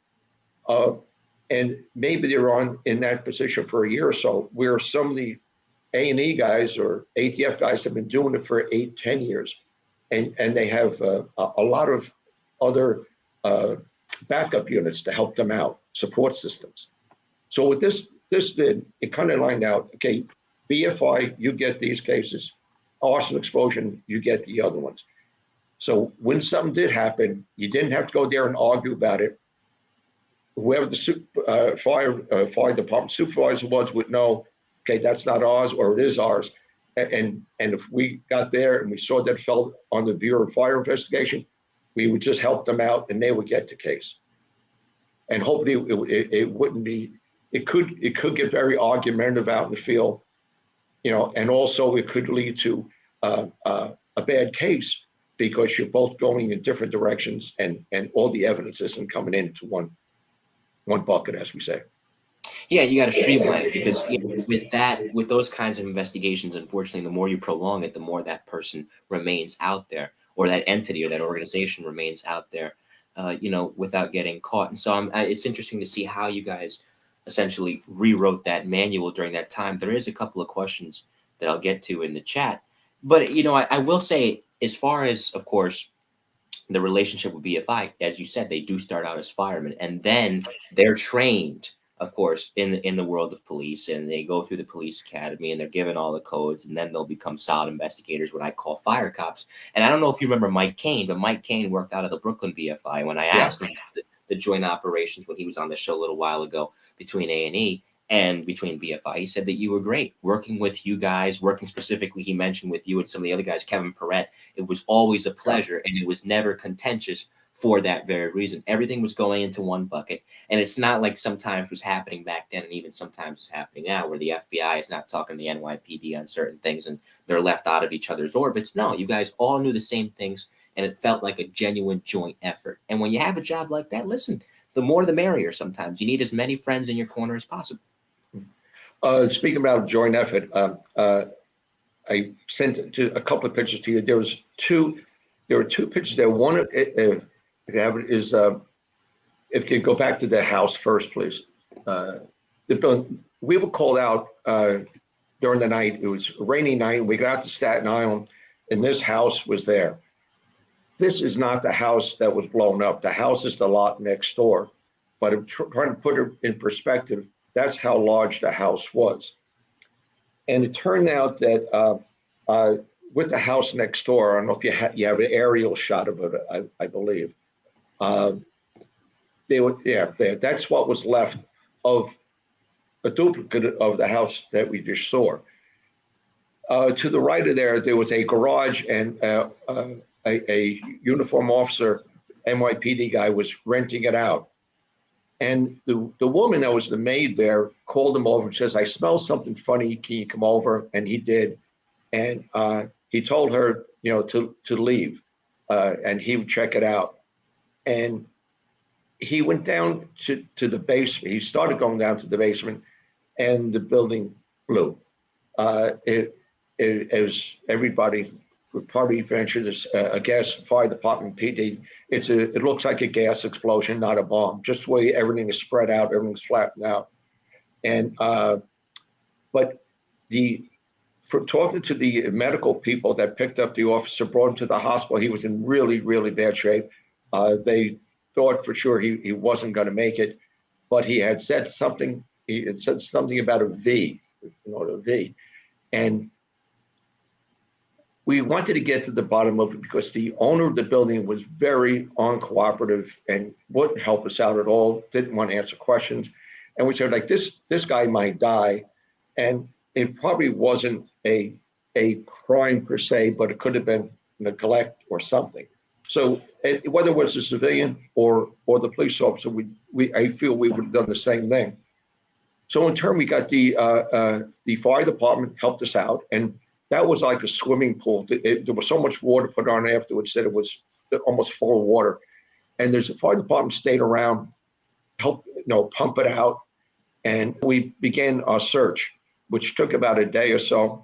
And maybe they're in that position for a year or so, where some of the A&E guys or ATF guys have been doing it for 8-10 years. And they have a lot of other backup units to help them out, support systems. So with this did, it kind of lined out, okay, BFI, you get these cases, arson explosion, you get the other ones. So when something did happen, you didn't have to go there and argue about it. Whoever the fire department supervisor was would know, okay, that's not ours or it is ours. And if we got there and we saw that fell on the Bureau of Fire Investigation, we would just help them out and they would get the case. And hopefully it wouldn't be, it could get very argumentative out in the field, and also it could lead to a bad case because you're both going in different directions and all the evidence isn't coming into one bucket, as we say. Yeah, you got to streamline it because with those kinds of investigations, unfortunately, the more you prolong it, the more that person remains out there, or that entity or that organization remains out there, without getting caught. And so it's interesting to see how you guys essentially rewrote that manual during that time. There is a couple of questions that I'll get to in the chat, but I will say, as far as, of course, the relationship with BFI, as you said, they do start out as firemen, and then they're trained, of course, in the world of police, and they go through the police academy and they're given all the codes, and then they'll become solid investigators, what I call fire cops. And I don't know if you remember Mike Kane, but Mike Kane worked out of the Brooklyn BFI. When I asked him the joint operations when he was on the show a little while ago between A&E, and between BFI. He said that you were great working with you guys, working specifically, he mentioned with you and some of the other guys, Kevin Perrette. It was always a pleasure, and it was never contentious for that very reason. Everything was going into one bucket. And it's not like sometimes was happening back then, and even sometimes it's happening now, where the FBI is not talking to the NYPD on certain things and they're left out of each other's orbits. No, you guys all knew the same things, and it felt like a genuine joint effort. And when you have a job like that, listen, the more the merrier sometimes. You need as many friends in your corner as possible. Speaking about joint effort, I sent a couple of pictures to you. There were two pictures there. One, if you have it, is if you could go back to the house first, please. We were called out during the night. It was a rainy night. We got to Staten Island, and this house was there. This is not the house that was blown up. The house is the lot next door. But I'm trying to put it in perspective. That's how large the house was. And it turned out that with the house next door, I don't know if you have an aerial shot of it, I believe. That's what was left of a duplicate of the house that we just saw. To the right of there was a garage, and a uniform officer, NYPD guy, was renting it out. And the woman that was the maid there called him over and says, "I smell something funny. Can you come over?" And he did. And he told her, to leave, and he would check it out. And he went down to the basement. He started going down to the basement, and the building blew. It was everybody would probably venture this a gas fire department PD. It looks like a gas explosion, not a bomb. Just the way everything is spread out, everything's flattened out. And but from talking to the medical people that picked up the officer, brought him to the hospital, he was in really, really bad shape. They thought for sure he wasn't going to make it, but he had said something. He had said something about a V, a V, and we wanted to get to the bottom of it because the owner of the building was very uncooperative and wouldn't help us out at all. Didn't want to answer questions, and we said, like, this guy might die, and it probably wasn't a crime per se, but it could have been neglect or something. So whether it was a civilian or the police officer, I feel we would have done the same thing. So in turn, we got the fire department helped us out, and that was like a swimming pool. There was so much water put on afterwards that it was almost full of water. And there's a fire department stayed around, helped pump it out, and we began our search, which took about a day or so.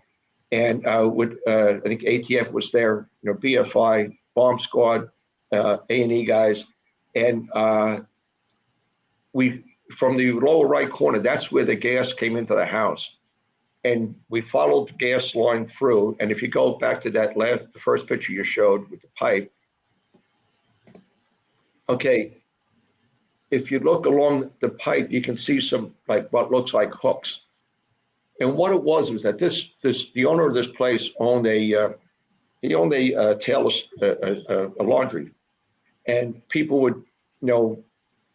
And I think ATF was there, BFI, bomb squad, A&E guys, and we, from the lower right corner, that's where the gas came into the house. And we followed the gas line through. And if you go back to the first picture you showed with the pipe, okay, if you look along the pipe, you can see some what looks like hooks. And what it was that the owner of this place owned a tailor, a laundry, and people would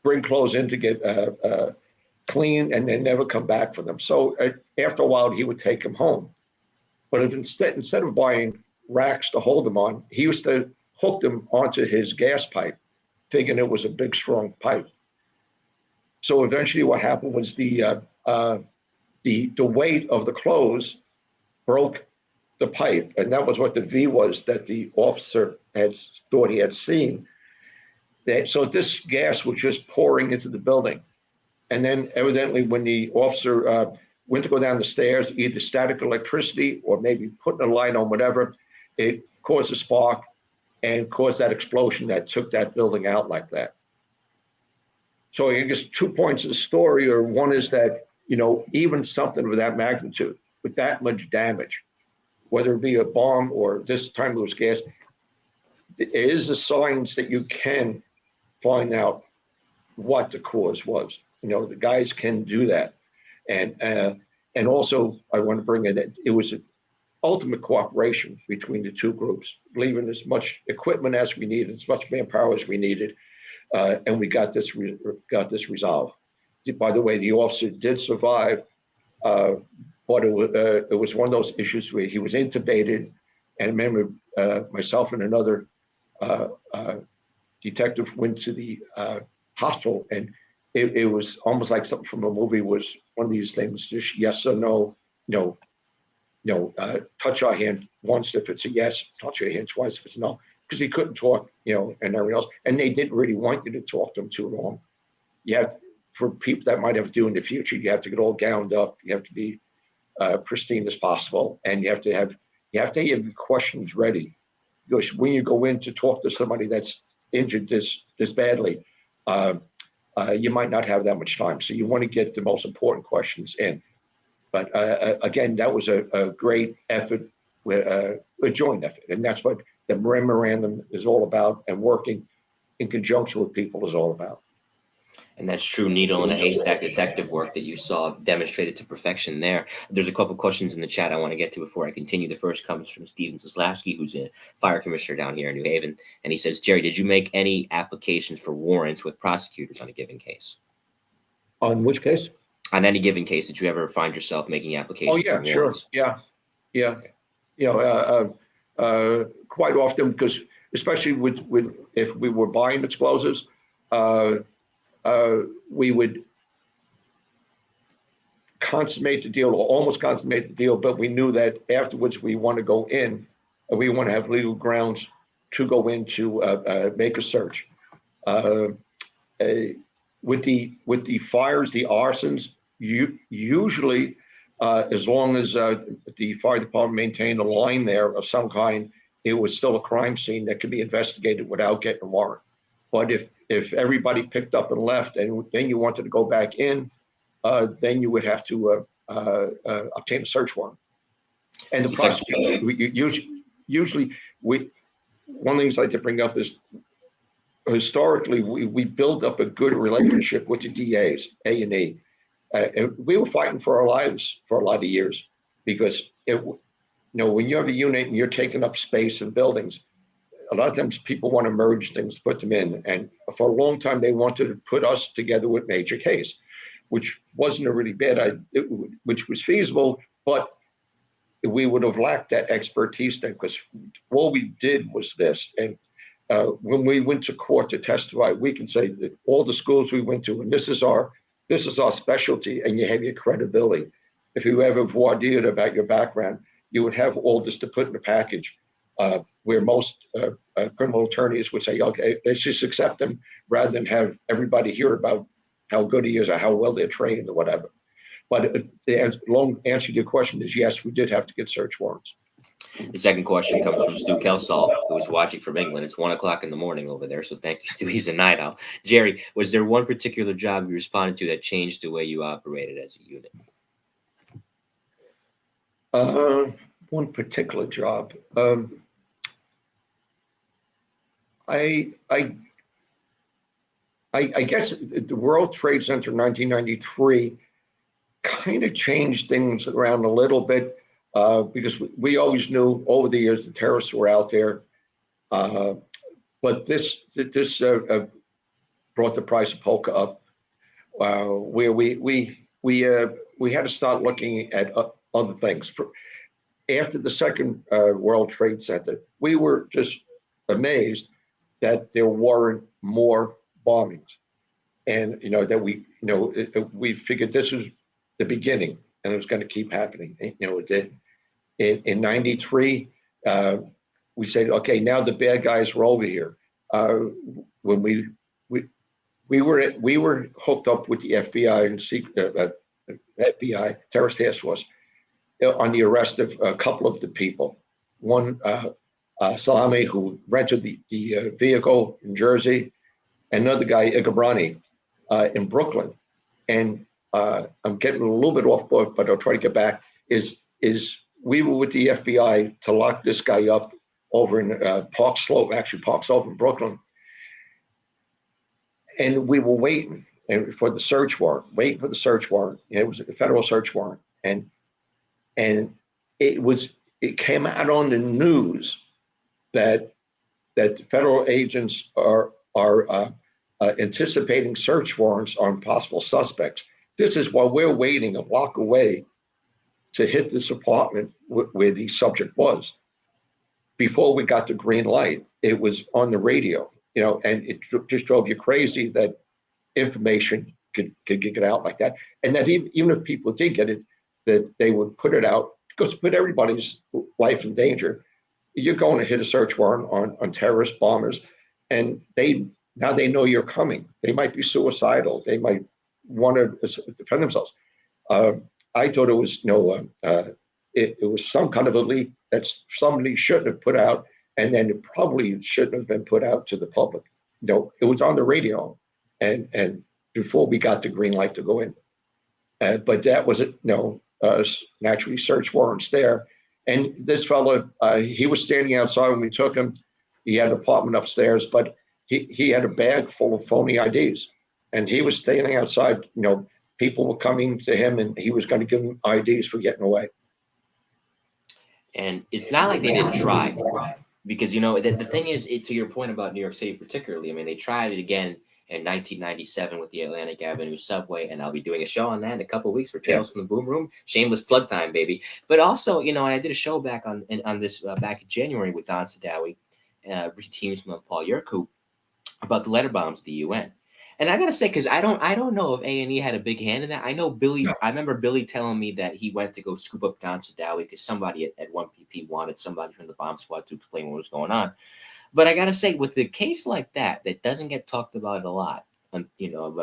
bring clothes in to get clean, and then never come back for them. So after a while, he would take them home. But instead of buying racks to hold them on, he used to hook them onto his gas pipe, thinking it was a big, strong pipe. So eventually, what happened was the weight of the clothes broke the pipe, and that was what the V was that the officer had thought he had seen. So this gas was just pouring into the building. And then evidently when the officer went to go down the stairs, either static electricity or maybe putting a light on, whatever, it caused a spark and caused that explosion that took that building out like that. So I guess 2 points of the story, or one is that, even something of that magnitude, with that much damage, whether it be a bomb or this time it was gas, it is a signs that you can find out what the cause was. The guys can do that. And also I want to bring in that it was an ultimate cooperation between the two groups, leaving as much equipment as we needed, as much manpower as we needed. And we got this resolved. by the way, the officer did survive, but it was one of those issues where he was intubated. And I remember myself and another detective went to the hospital, and it was almost like something from a movie. Was one of these things, just yes or no, touch our hand once if it's a yes, touch your hand twice if it's a no, because he couldn't talk, and everything else. And they didn't really want you to talk to him too long. You have, for people that might have to do in the future, you have to get all gowned up. You have to be pristine as possible, and you have to have your questions ready, because when you go in to talk to somebody that's injured this badly, you might not have that much time. So you want to get the most important questions in. But again, that was a great effort, a joint effort, and that's what the memorandum is all about, and working in conjunction with people is all about. And that's true needle in a haystack detective work that you saw demonstrated to perfection there. There's a couple questions in the chat I want to get to before I continue. The first comes from Steven Zaslavsky, who's a fire commissioner down here in New Haven. And he says, Jerry, did you make any applications for warrants with prosecutors on a given case? On which case? On any given case, did you ever find yourself making applications for warrants? Sure. Yeah. Okay. Quite often, because especially with if we were buying explosives, we would consummate the deal, or almost consummate the deal, but we knew that afterwards we want to go in, and we want to have legal grounds to go in to make a search. With the fires, the arsons, usually, as long as the fire department maintained a line there of some kind, it was still a crime scene that could be investigated without getting a warrant. But if everybody picked up and left, and then you wanted to go back in, then you would have to obtain a search warrant. And the prosecutors, usually, one of the things I like to bring up is, historically, we build up a good relationship with the DAs, A&E. And we were fighting for our lives for a lot of years, because when you have a unit and you're taking up space in buildings, a lot of times people want to merge things, put them in. And for a long time, they wanted to put us together with Major Case, which wasn't a really bad idea, which was feasible, but we would have lacked that expertise then, because all we did was this. And when we went to court to testify, we can say that all the schools we went to, and this is our specialty, and you have your credibility. If you ever voir dire about your background, you would have all this to put in a package, where most criminal attorneys would say, okay, let's just accept them, rather than have everybody hear about how good he is or how well they're trained or whatever. But the long answer to your question is yes, we did have to get search warrants. The second question comes from Stu Kelsall, who is watching from England. It's 1 o'clock in the morning over there, so thank you, Stu. He's a night owl. Jerry, was there one particular job you responded to that changed the way you operated as a unit? One particular job. I guess the World Trade Center in 1993 kind of changed things around a little bit, because we always knew over the years the terrorists were out there, but this brought the price of polka up, where we had to start looking at other things. After the second World Trade Center, we were just amazed that there weren't more bombings, and that we figured this was the beginning, and it was going to keep happening. It did. In '93, we said, okay, now the bad guys were over here. When we were hooked up with the FBI and FBI terrorist task force on the arrest of a couple of the people. One, Salami, who rented the vehicle in Jersey, and another guy, Igabrani, in Brooklyn. And I'm getting a little bit off book, but I'll try to get back, is we were with the FBI to lock this guy up over in Park Slope in Brooklyn. And we were waiting for the search warrant, It was a federal search warrant. And it came out on the news that the federal agents are anticipating search warrants on possible suspects. This is while we're waiting a block away to hit this apartment where the subject was. Before we got the green light, it was on the radio, and it just drove you crazy that information could get out like that. And that even if people did get it, that they would put it out because to put everybody's life in danger. You're going to hit a search warrant on terrorist bombers, and now they know you're coming. They might be suicidal. They might want to defend themselves. I thought it was it was some kind of a leak that somebody shouldn't have put out, and then it probably shouldn't have been put out to the public. It was on the radio, and before we got the green light to go in. But that was naturally search warrants there. And this fellow, he was standing outside when we took him. He had an apartment upstairs, but he had a bag full of phony IDs, and he was standing outside. People were coming to him, and he was going to give them IDs for getting away. And it's not like they didn't try, because the thing is, to your point about New York City particularly, I mean, they tried it again in 1997 with the Atlantic Avenue subway, and I'll be doing a show on that in a couple of weeks for Tales from the Boom Room. Shameless plug time, baby. But also, and I did a show back on this back in January with Don Sadawi, teams from Paul Yerkou, about the letter bombs at the UN. And I gotta say, because I don't know if A&E had a big hand in that. I know Billy. I remember Billy telling me that he went to go scoop up Don Sadawi because somebody at 1PP wanted somebody from the bomb squad to explain what was going on. But I gotta say, with a case like that doesn't get talked about a lot, but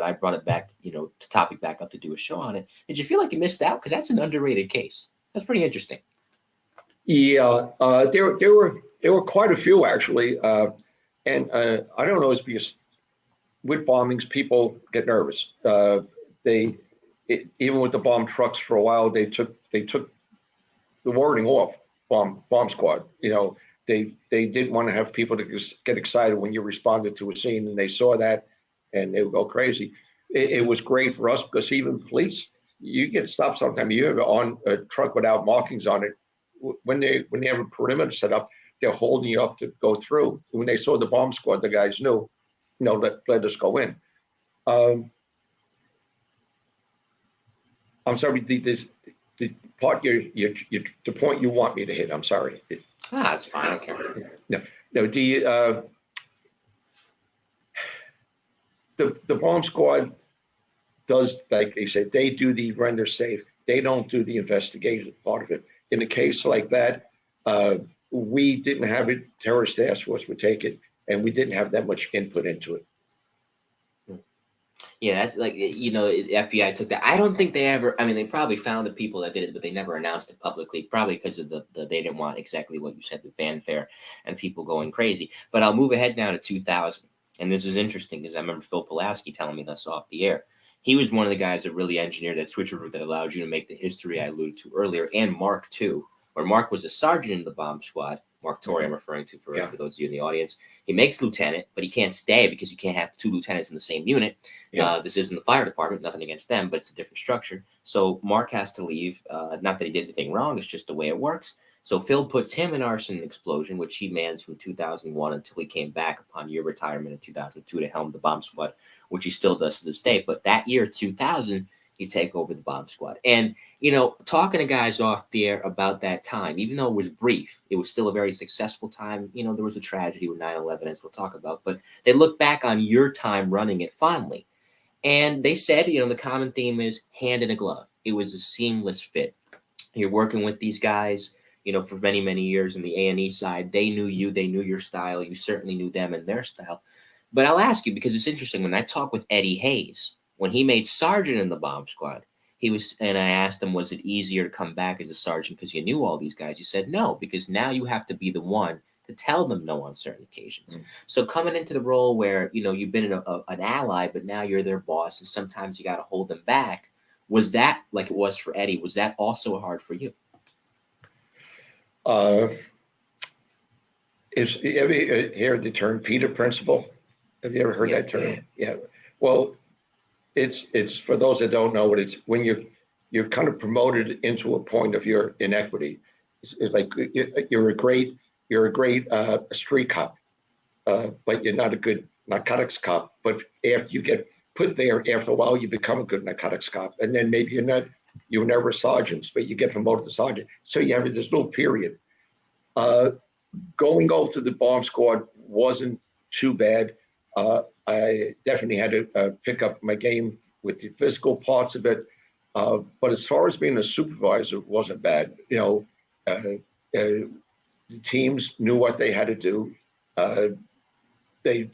I brought it back, to topic back up to do a show on it. Did you feel like you missed out? Because that's an underrated case. That's pretty interesting. Yeah, there were quite a few actually, and I don't know, it's because with bombings, people get nervous. Even with the bomb trucks for a while, they took the wording off bomb squad. They didn't want to have people to get excited when you responded to a scene, and they saw that, and they would go crazy. It was great for us because even police, you get stopped sometimes. You're on a truck without markings on it. When they have a perimeter set up, they're holding you up to go through. When they saw the bomb squad, the guys knew, let us go in. I'm sorry, the part the point you want me to hit. I'm sorry. That's fine. I don't care. No. The bomb squad does, like they said, they do the render safe. They don't do the investigation part of it. In a case like that, we didn't have it. Terrorist task force would take it, and we didn't have that much input into it. Yeah, that's like, the FBI took that. I don't think they ever, they probably found the people that did it, but they never announced it publicly, probably because of they didn't want exactly what you said, the fanfare and people going crazy. But I'll move ahead now to 2000. And this is interesting because I remember Phil Pulaski telling me this off the air. He was one of the guys that really engineered that switcheroo that allowed you to make the history I alluded to earlier, and Mark too, where Mark was a sergeant in the bomb squad. Mark Torrey, I'm referring to for those of you in the audience. He makes lieutenant, but he can't stay because you can't have two lieutenants in the same unit. Yeah. This isn't the fire department, nothing against them, but it's a different structure. So Mark has to leave. Not that he did anything wrong, it's just the way it works. So Phil puts him in Arson and Explosion, which he mans from 2001 until he came back upon year retirement in 2002 to helm the bomb squad, which he still does to this day. But that year, 2000, you take over the bomb squad. And, talking to guys off the air about that time, even though it was brief, it was still a very successful time. There was a tragedy with 9/11, as we'll talk about, but they look back on your time running it fondly. And they said, the common theme is hand in a glove. It was a seamless fit. You're working with these guys, for many, many years in the A&E side. They knew you, they knew your style. You certainly knew them and their style. But I'll ask you, because it's interesting, when I talk with Eddie Hayes, when he made sergeant in the bomb squad, and I asked him, was it easier to come back as a sergeant because you knew all these guys? He said, no, because now you have to be the one to tell them no on certain occasions. So coming into the role where, you've been an ally, but now you're their boss, and sometimes you got to hold them back. Was that, like it was for Eddie, was that also hard for you? Have you ever heard the term Peter principle? Have you ever heard that term? Yeah. Well, it's for those that don't know what it's when you're kind of promoted into a point of your inequity. It's like you're a great street cop, but you're not a good narcotics cop, but after you get put there, after a while, you become a good narcotics cop. And then maybe you were never a sergeant, but you get promoted to sergeant. So you have this little period. Going over to the bomb squad wasn't too bad. I definitely had to pick up my game with the physical parts of it. But as far as being a supervisor, it wasn't bad. The teams knew what they had to do. They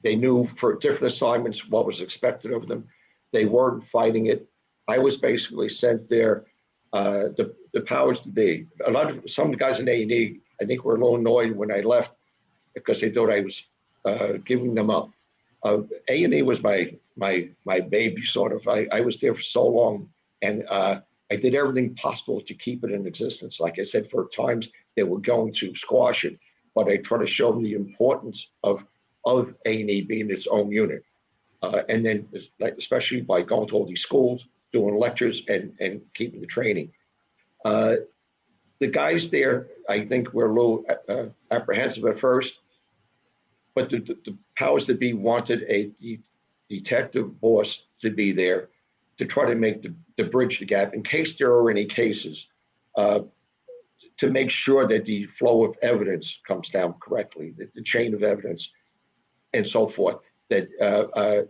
knew for different assignments what was expected of them. They weren't fighting it. I was basically sent there. The powers to be. Some of the guys in A&E, I think, were a little annoyed when I left because they thought I was giving them up. A&E was my baby, sort of. I was there for so long, and I did everything possible to keep it in existence. Like I said, for times they were going to squash it, but I try to show them the importance of A&E being its own unit. And then, especially by going to all these schools, doing lectures, and keeping the training. The guys there, I think, were a little apprehensive at first, but the powers that be wanted a detective boss to be there to try to make the bridge the gap in case there are any cases, to make sure that the flow of evidence comes down correctly, the chain of evidence, and so forth. That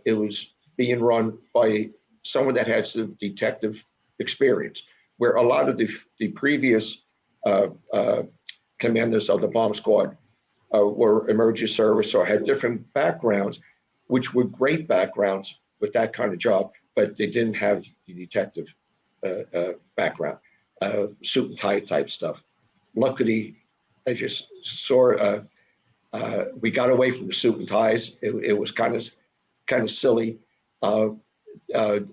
it was being run by someone that has the detective experience, where a lot of the previous commanders of the bomb squad were emergency service or had different backgrounds, which were great backgrounds with that kind of job, but they didn't have the detective background, suit and tie type stuff. Luckily, I just saw we got away from the suit and ties. It was kind of silly. A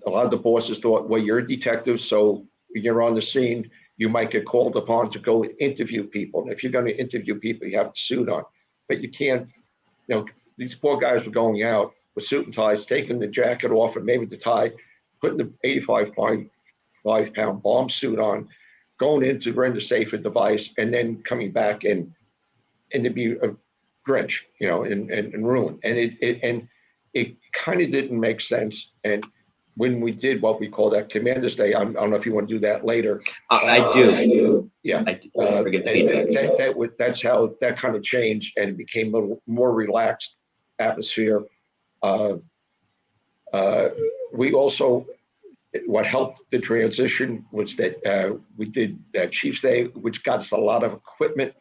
lot of the bosses thought, well, you're a detective, so when you're on the scene, you might get called upon to go interview people. And if you're going to interview people, you have the suit on. But you can't, these poor guys were going out with suit and ties, taking the jacket off and maybe the tie, putting the 85-pound bomb suit on, going in to render safe a device, and then coming back and to be a drench, and ruin. And it kind of didn't make sense. And when we did what we call that Commander's Day, I don't know if you want to do that later. I do. Yeah. I forget the feedback. That's how that kind of changed, and it became a little more relaxed atmosphere. We also, what helped the transition was that we did Chief's Day, which got us a lot of equipment.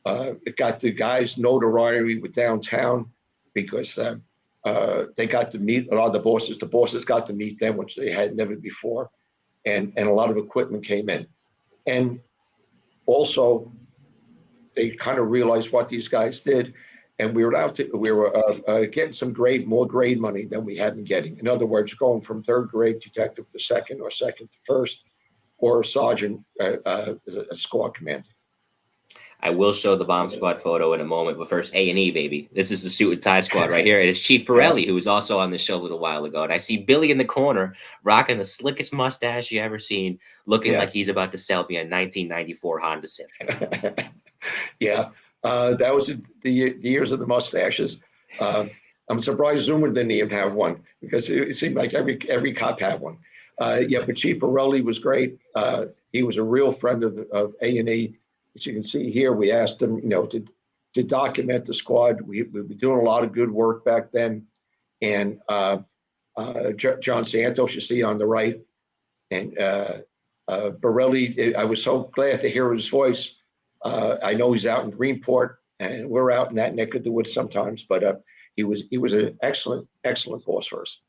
It got the guys notoriety with downtown because they got to meet a lot of the bosses. The bosses got to meet them, which they had never before, and a lot of equipment came in. And also, they kind of realized what these guys did, and we were getting some more grade money than we had been getting. In other words, going from third grade detective to second, or second to first, or sergeant, a squad commander. I will show the bomb squad photo in a moment, but first, A&E, baby. This is the suit and tie squad right here. It is Chief Pirelli, who was also on the show a little while ago. And I see Billy in the corner rocking the slickest mustache you ever seen, looking like he's about to sell me a 1994 Honda Civic. Yeah, that was the years of the mustaches. I'm surprised Zoomer didn't even have one, because it seemed like every cop had one. But Chief Pirelli was great. He was a real friend of A&E. As you can see here, we asked him, to document the squad. We were doing a lot of good work back then. And John Santos, you see on the right, and Borelli, I was so glad to hear his voice. I know he's out in Greenport, and we're out in that neck of the woods sometimes, but he was an excellent boss for us.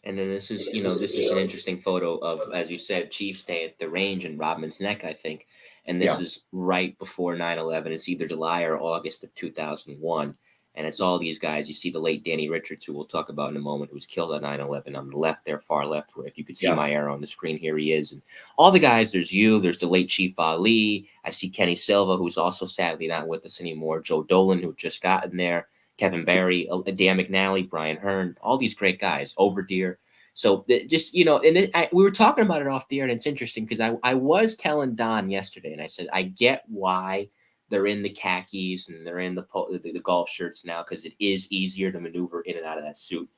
And then this is an interesting photo of, as you said, Chief's Day at the range in Rodman's Neck, I think. And this is right before 9/11. It's either July or August of 2001. And it's all these guys. You see the late Danny Richards, who we'll talk about in a moment, who was killed on 9/11 on the left there, far left, where if you could see my arrow on the screen, here he is. And all the guys, there's the late Chief Ali. I see Kenny Silva, who's also sadly not with us anymore. Joe Dolan, who just got in there. Kevin Barry, Dan McNally, Brian Hearn, all these great guys, Overdeer. So just, we were talking about it off the air, and it's interesting because I was telling Don yesterday, and I said, I get why they're in the khakis and they're in the golf shirts now because it is easier to maneuver in and out of that suit.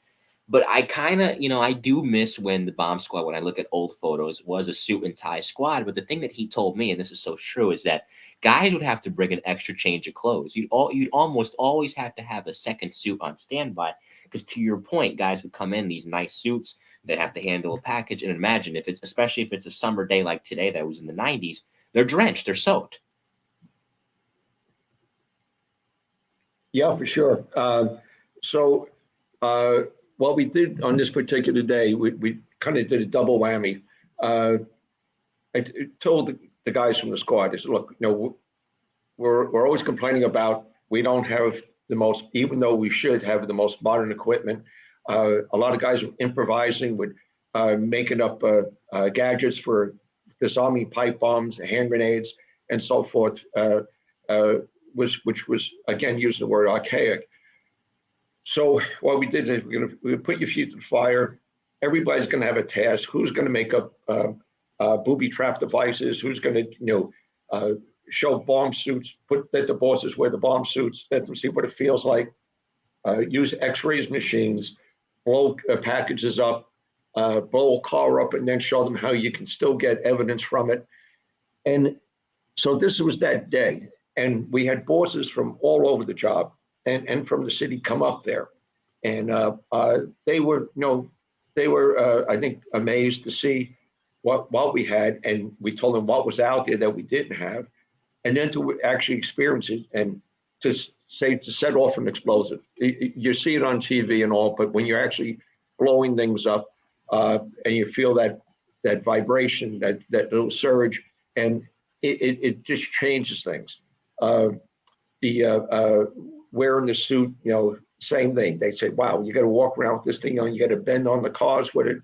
But I kind of, I do miss when the bomb squad, when I look at old photos, was a suit and tie squad. But the thing that he told me, and this is so true, is that guys would have to bring an extra change of clothes. You'd almost always have to have a second suit on standby because, to your point, guys would come in these nice suits that have to handle a package. And imagine especially if it's a summer day like today that was in the 90s, they're drenched, they're soaked. Yeah, for sure. What we did on this particular day, we kind of did a double whammy. I told the guys from the squad, I said, look, we're always complaining about we don't have the most, even though we should have the most modern equipment. A lot of guys were improvising, making up gadgets for disarming pipe bombs, hand grenades, and so forth, which was, again, using the word archaic. So what we did is we put your feet to the fire. Everybody's going to have a task. Who's going to make up booby trap devices? Who's going to, show bomb suits? Let the bosses wear the bomb suits. Let them see what it feels like. Use X-rays machines. Blow packages up. Blow a car up, and then show them how you can still get evidence from it. And so this was that day, and we had bosses from all over the job. And from the city come up there, and they were, I think, amazed to see what we had, and we told them what was out there that we didn't have, and then to actually experience it and to set off an explosive. You see it on TV and all, but when you're actually blowing things up, and you feel that vibration, that little surge, and it just changes things. Wearing the suit, same thing. They say, wow, you got to walk around with this thing on, you got to bend on the cars with it.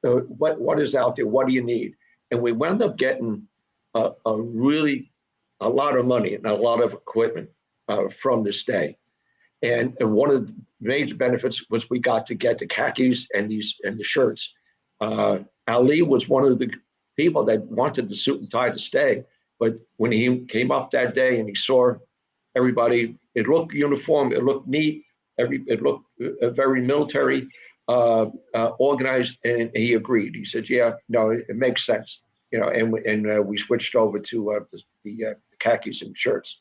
What is out there? What do you need? And we wound up getting a lot of money and a lot of equipment from this day. And one of the major benefits was we got to get the khakis and the shirts. Ali was one of the people that wanted the suit and tie to stay. But when he came up that day and he saw everybody, it looked uniform, it looked neat, it looked very military, organized, and he agreed. He said, yeah, no, it makes sense. And we switched over to the khakis and shirts.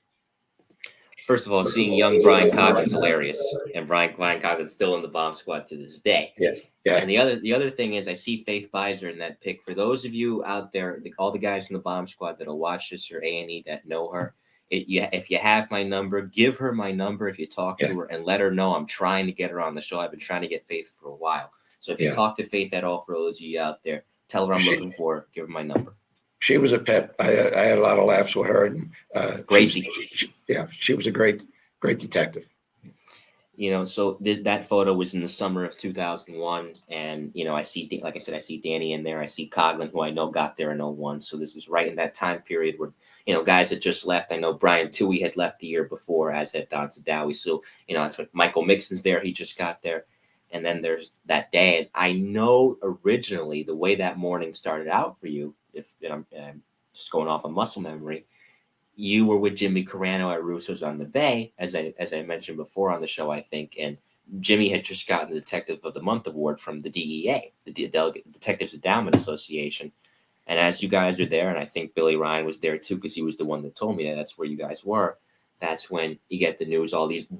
First of all, seeing young Brian Coggin's hilarious, and Brian Coggin's still in the bomb squad to this day. Yeah. And the other thing is, I see Faith Beiser in that pic. For those of you out there, all the guys in the bomb squad that'll watch this, or A&E that know her, if you have my number, give her my number. If you talk to her, and let her know I'm trying to get her on the show. I've been trying to get Faith for a while. So if you talk to Faith at all, for those of you out there, tell her I'm looking for her. Give her my number. She was a pet. I had a lot of laughs with her. And Gracie. She was a great detective. So that photo was in the summer of 2001. And, I see, like I said, I see Danny in there. I see Coughlin, who I know got there in 01. So this is right in that time period where, guys had just left. I know Brian Toohey had left the year before, as had Don Sadawi. So, that's what Michael Mixon's there. He just got there. And then there's that day. And I know originally the way that morning started out for you, if I'm just going off of muscle memory, you were with Jimmy Carano at Russo's on the Bay, as I mentioned before on the show, I think. And Jimmy had just gotten the Detective of the Month award from the DEA, the Detectives Endowment Association. And as you guys are there, and I think Billy Ryan was there too, because he was the one that told me that's where you guys were. That's when you get the news.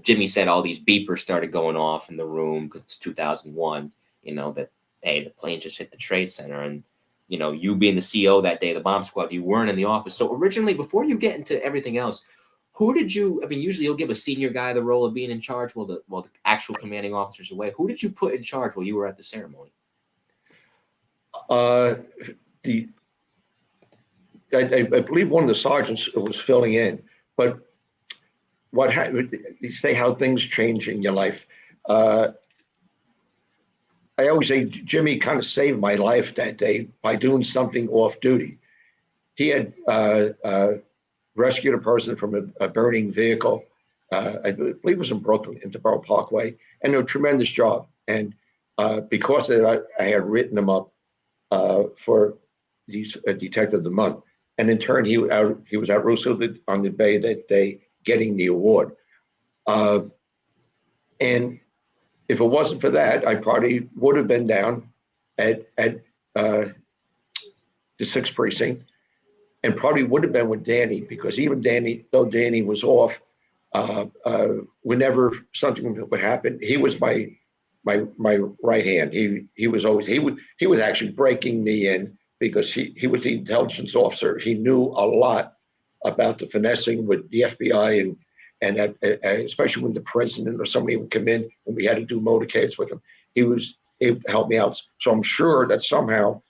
Jimmy said all these beepers started going off in the room because it's 2001, that, hey, the plane just hit the Trade Center. And, you being the CO that day, the bomb squad, you weren't in the office. So originally, before you get into everything else, who did you, usually you'll give a senior guy the role of being in charge while the actual commanding officer's away. Who did you put in charge while you were at the ceremony? I believe one of the sergeants was filling in, but what happened, you say how things change in your life. I always say Jimmy kind of saved my life that day by doing something off duty. He had rescued a person from a burning vehicle. I believe it was in Brooklyn, into Borough Parkway, and a tremendous job. And because of that, I had written him up for these Detective of the Month. and in turn, he was at Russo on the Bay that day getting the award. And if it wasn't for that, I probably would have been down at the 6th Precinct, and probably would have been with Danny, because even Danny, though Danny was off, whenever something would happen, he was my right hand. He was always he was actually breaking me in, because he was the intelligence officer. He knew a lot about the finessing with the FBI, and especially when the president or somebody would come in and we had to do motorcades with him, he was able to help me out. So I'm sure that somehow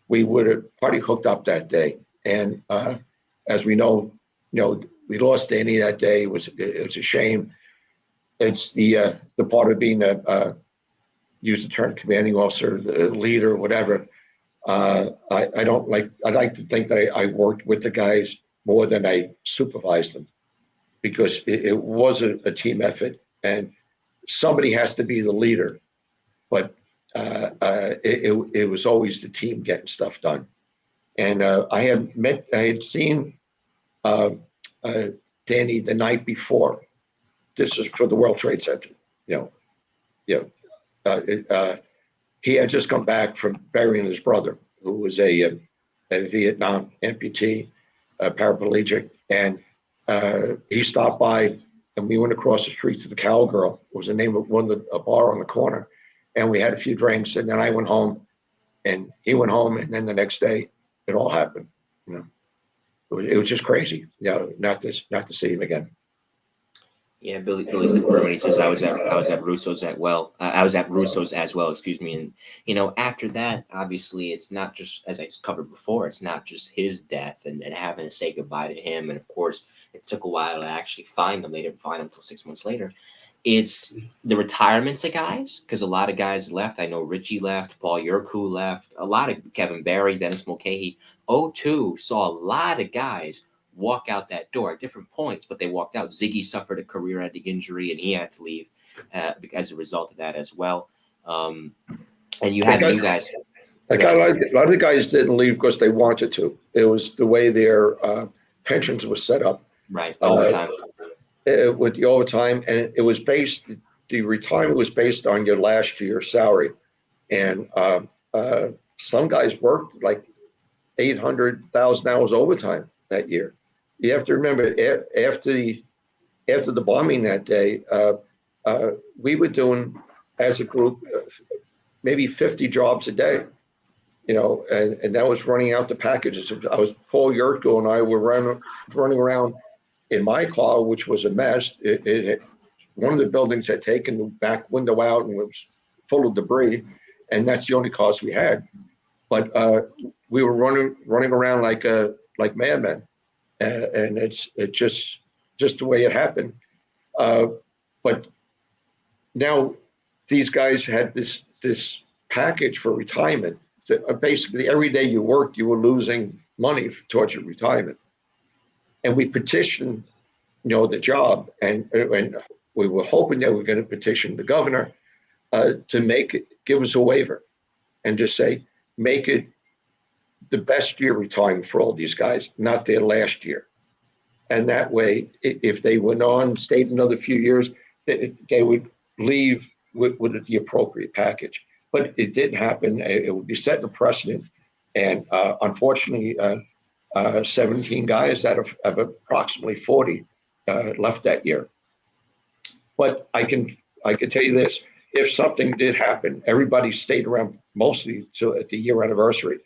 we would have probably hooked up that day. And as we know, we lost Danny that day. It was a shame. It's the part of being use the term commanding officer, the leader, whatever. I don't like. I'd like to think that I worked with the guys more than I supervised them, because it was a team effort, and somebody has to be the leader. But it was always the team getting stuff done. And I had seen Danny the night before. This is for the World Trade Center. He had just come back from burying his brother, who was a Vietnam amputee, paraplegic, and he stopped by, and we went across the street to the Cowgirl. It was the name of a bar on the corner, and we had a few drinks, and then I went home, and he went home, and then the next day it all happened. It was just crazy. Not to see him again. Yeah, Billy's confirming. He says I was at Russo's as well. I was at Russo's as well. Excuse me. And after that, obviously, it's not just, as I covered before, it's not just his death and having to say goodbye to him. And of course, it took a while to actually find him. They didn't find him until 6 months later. It's the retirements of guys, because a lot of guys left. I know Richie left, Paul Yerkou left, a lot of Kevin Barry, Dennis Mulcahy. 02 saw a lot of guys walk out that door at different points, but they walked out. Ziggy suffered a career-ending injury, and he had to leave as a result of that as well. And you had new guys. A lot of the guys didn't leave because they wanted to. It was the way their pensions were set up. Right, overtime. With the overtime, and it was the retirement was based on your last year's salary. And some guys worked like 800,000 hours overtime that year. You have to remember, after the bombing that day, we were doing, as a group, maybe 50 jobs a day, and that was running out the packages. Paul Yerkou and I were running around in my car, which was a mess. One of the buildings had taken the back window out and was full of debris, and that's the only cars we had. But we were running around like madmen. And it's just the way it happened. But now these guys had this package for retirement. So basically, every day you worked, you were losing money towards your retirement. And we petitioned, the job, and we were hoping that we were going to petition the governor to give us a waiver, and just say, make it the best year retirement for all these guys, not their last year. And that way, if they went on, stayed another few years, they would leave with the appropriate package. But it didn't happen. It would be setting a precedent. And unfortunately, 17 guys out of approximately 40 left that year. But I can tell you this: if something did happen, everybody stayed around mostly till at the year anniversary.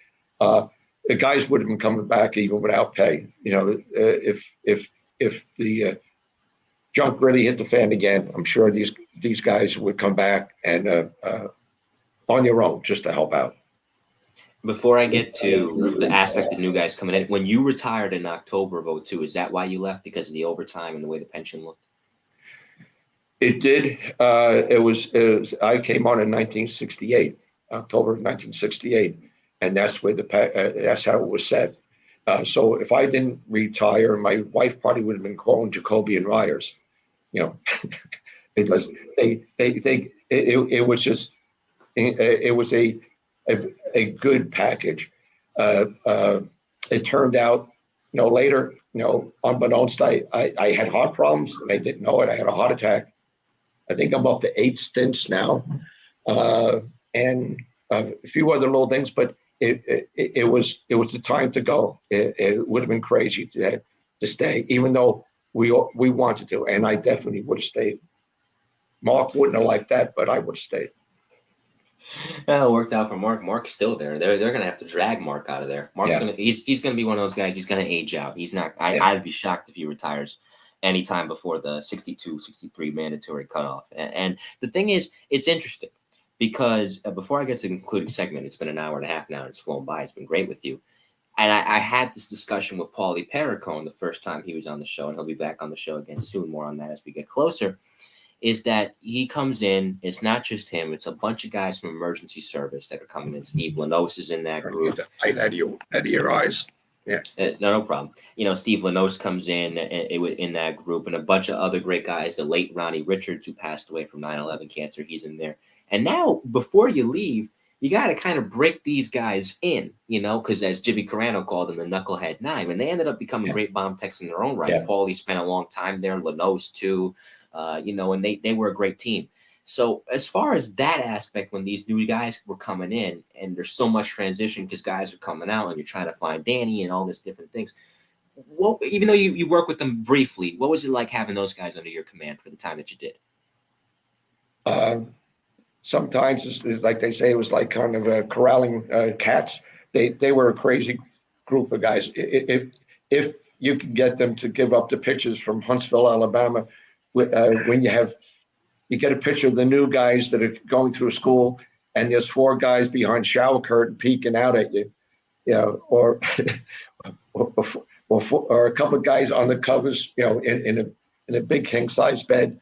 The guys would have been coming back even without pay. If the junk really hit the fan again, I'm sure these guys would come back and on their own just to help out. Before I get to the aspect of new guys coming in, when you retired in October of 02, is that why you left? Because of the overtime and the way the pension looked? It did. It was I came on in 1968, October of 1968. And that's where that's how it was set. So if I didn't retire, my wife probably would have been calling Jacoby and Myers, because it was just it was a good package. it turned out, later, unbeknownst, I had heart problems and I didn't know it. I had a heart attack. I think I'm up to 8 stints now, and a few other little things, but it was the time to go. It would have been crazy to stay, even though we wanted to, and I definitely would have stayed. Mark wouldn't have liked that, but I would have stayed. Well, it worked out for Mark. Mark's still there. They're gonna have to drag Mark out of there. Mark's he's gonna be one of those guys. He's gonna age out. He's not. I'd be shocked if he retires anytime before the 62, 63 mandatory cutoff. And the thing is, it's interesting because before I get to the concluding segment, it's been an hour and a half now. And it's flown by. It's been great with you. And I had this discussion with Paulie Perricone the first time he was on the show, and he'll be back on the show again soon. More on that as we get closer. Is that he comes in, it's not just him, it's a bunch of guys from emergency service that are coming in. Steve Lanos is in that group. Out of your eyes. Yeah. No problem. Steve Lanos comes in that group, and a bunch of other great guys. The late Ronnie Richards, who passed away from 9/11 cancer, he's in there. And now, before you leave, you got to kind of break these guys in, because as Jimmy Carano called them, the Knucklehead Nine, and they ended up becoming great bomb techs in their own right. Yeah. Paulie spent a long time there, Lanos too. And they were a great team. So as far as that aspect, when these new guys were coming in and there's so much transition because guys are coming out and you're trying to find Danny and all this different things, even though you work with them briefly, what was it like having those guys under your command for the time that you did? Sometimes, it's like they say, it was like kind of corralling cats. They were a crazy group of guys. If you can get them to give up the pictures from Huntsville, Alabama, when you get a picture of the new guys that are going through school, and there's 4 guys behind shower curtain peeking out at you, or a couple of guys on the covers, in a big king size bed,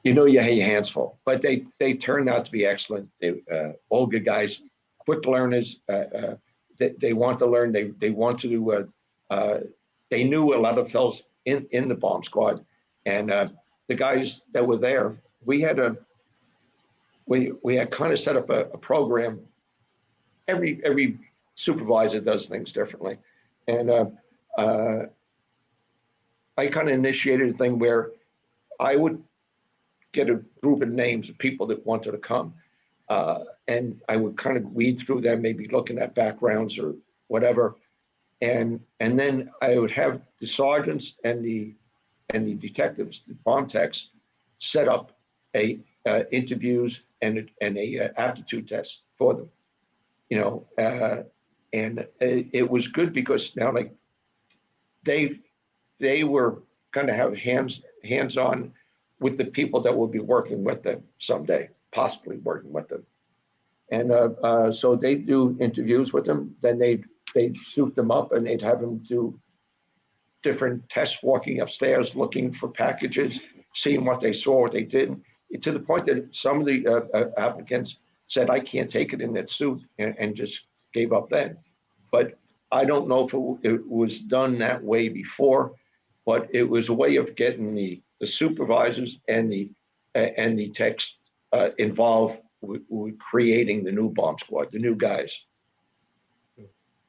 you have your hands full. But they turned out to be excellent. They all good guys, quick learners. They want to learn. They want to do. They knew a lot of fellows in the bomb squad, and the guys that were there, we had kind of set up a program. Every supervisor does things differently, and I kind of initiated a thing where I would get a group of names of people that wanted to come, and I would kind of weed through them, maybe looking at backgrounds or whatever, and then I would have the sergeants and the detectives, the bomb techs, set up interviews and a aptitude test for them, and it was good because now they were going to have hands on with the people that will be working with them someday, possibly working with them, and so they do interviews with them. Then they'd suit them up and they'd have them do different tests, walking upstairs, looking for packages, seeing what they saw, what they didn't, to the point that some of the applicants said, I can't take it in that suit, and just gave up then. But I don't know if it was done that way before, but it was a way of getting the supervisors and the techs involved with creating the new bomb squad, the new guys.